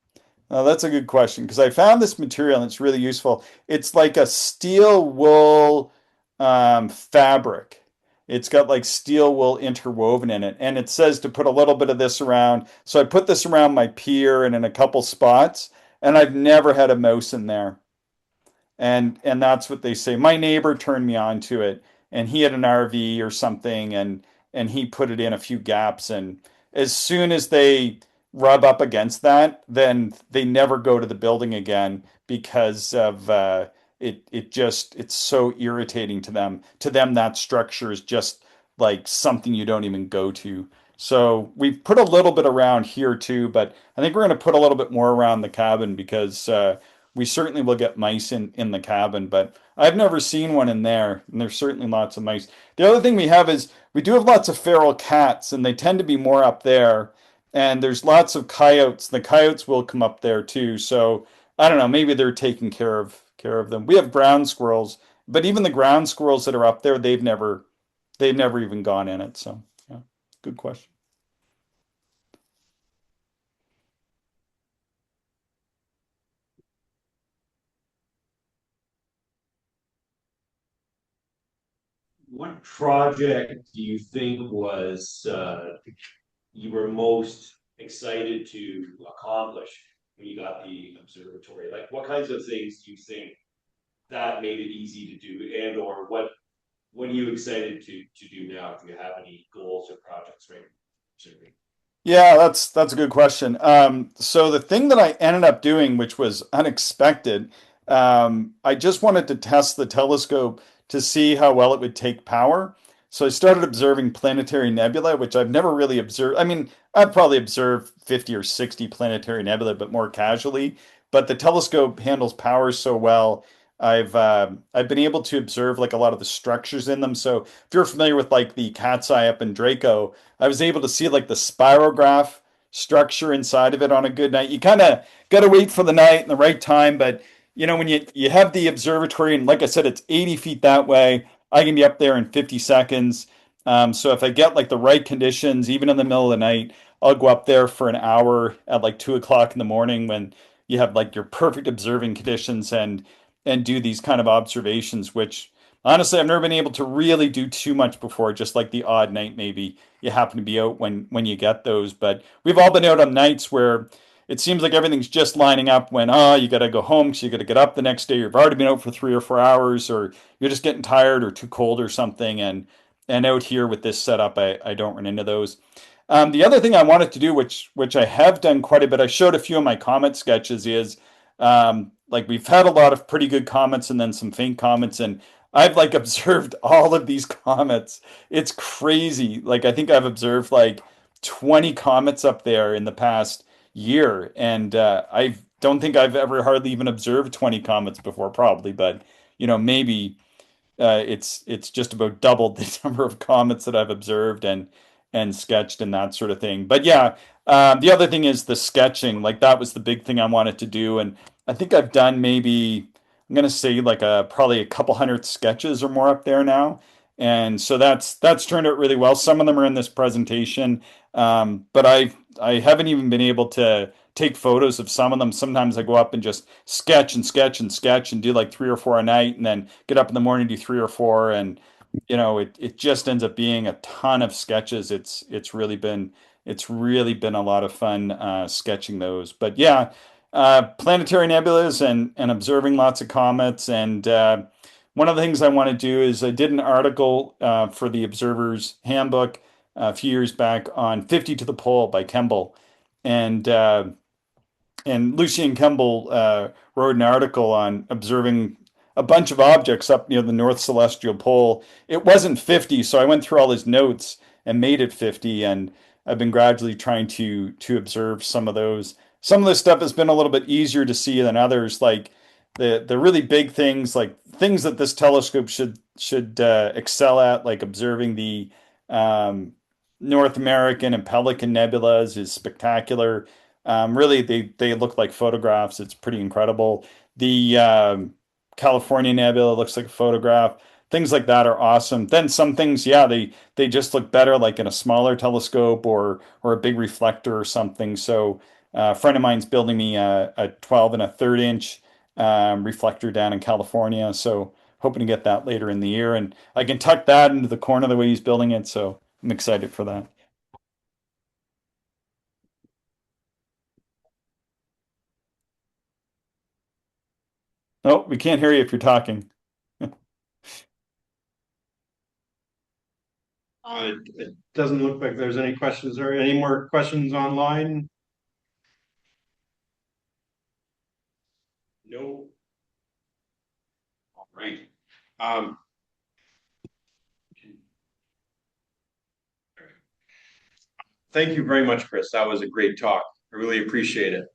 That's a good question because I found this material and it's really useful. It's like a steel wool fabric. It's got like steel wool interwoven in it, and it says to put a little bit of this around. So I put this around my pier and in a couple spots, and I've never had a mouse in there. And that's what they say. My neighbor turned me on to it, and he had an RV or something, and he put it in a few gaps, and as soon as they rub up against that, then they never go to the building again because of it's so irritating to them. To them, that structure is just like something you don't even go to. So we've put a little bit around here too, but I think we're going to put a little bit more around the cabin because we certainly will get mice in the cabin, but I've never seen one in there, and there's certainly lots of mice. The other thing we have is we do have lots of feral cats, and they tend to be more up there. And there's lots of coyotes. The coyotes will come up there too. So I don't know. Maybe they're taking care of them. We have ground squirrels, but even the ground squirrels that are up there, they've never even gone in it. So yeah, good question. What project do you think was you were most excited to accomplish when you got the observatory? Like, what kinds of things do you think that made it easy to do, and or what are you excited to do now? Do you have any goals or projects right now? Yeah, that's a good question. So the thing that I ended up doing, which was unexpected, I just wanted to test the telescope to see how well it would take power. So I started observing planetary nebula, which I've never really observed. I mean, I've probably observed 50 or 60 planetary nebula, but more casually. But the telescope handles power so well. I've been able to observe like a lot of the structures in them. So if you're familiar with like the cat's eye up in Draco, I was able to see like the spirograph structure inside of it on a good night. You kind of got to wait for the night and the right time, but when you have the observatory, and like I said, it's 80 feet that way, I can be up there in 50 seconds. So if I get like the right conditions, even in the middle of the night, I'll go up there for an hour at like 2 o'clock in the morning when you have like your perfect observing conditions and do these kind of observations, which honestly I've never been able to really do too much before, just like the odd night maybe you happen to be out when you get those. But we've all been out on nights where it seems like everything's just lining up when you got to go home because you got to get up the next day. You've already been out for 3 or 4 hours, or you're just getting tired or too cold or something. And out here with this setup, I don't run into those. The other thing I wanted to do, which I have done quite a bit, I showed a few of my comet sketches, is like we've had a lot of pretty good comets and then some faint comets, and I've like observed all of these comets. It's crazy. Like I think I've observed like 20 comets up there in the past year, and I don't think I've ever hardly even observed 20 comets before, probably, but maybe it's just about doubled the number of comets that I've observed and sketched and that sort of thing. But yeah, the other thing is the sketching. Like that was the big thing I wanted to do, and I think I've done maybe I'm gonna say like probably a couple hundred sketches or more up there now. And so that's turned out really well. Some of them are in this presentation, but I haven't even been able to take photos of some of them. Sometimes I go up and just sketch and sketch and sketch and do like 3 or 4 a night, and then get up in the morning, do 3 or 4, and it just ends up being a ton of sketches. It's really been a lot of fun sketching those. But yeah, planetary nebulas and observing lots of comets. And one of the things I want to do is I did an article for the Observer's Handbook a few years back on 50 to the Pole by Kemble. And Lucien Kemble wrote an article on observing a bunch of objects up near the North Celestial Pole. It wasn't 50, so I went through all his notes and made it 50, and I've been gradually trying to observe some of those. Some of this stuff has been a little bit easier to see than others, like the really big things, like things that this telescope should excel at, like observing the um, North American and Pelican nebulas is spectacular. Really, they look like photographs. It's pretty incredible. The California Nebula looks like a photograph. Things like that are awesome. Then some things, yeah, they just look better like in a smaller telescope or a big reflector or something. So a friend of mine's building me a 12 1/3 inch reflector down in California. So hoping to get that later in the year, and I can tuck that into the corner the way he's building it. So I'm excited for that. Oh, we can't hear you if you're talking. It doesn't look like there's any questions or any more questions online. No. All right. Um, Thank you very much, Chris. That was a great talk. I really appreciate it.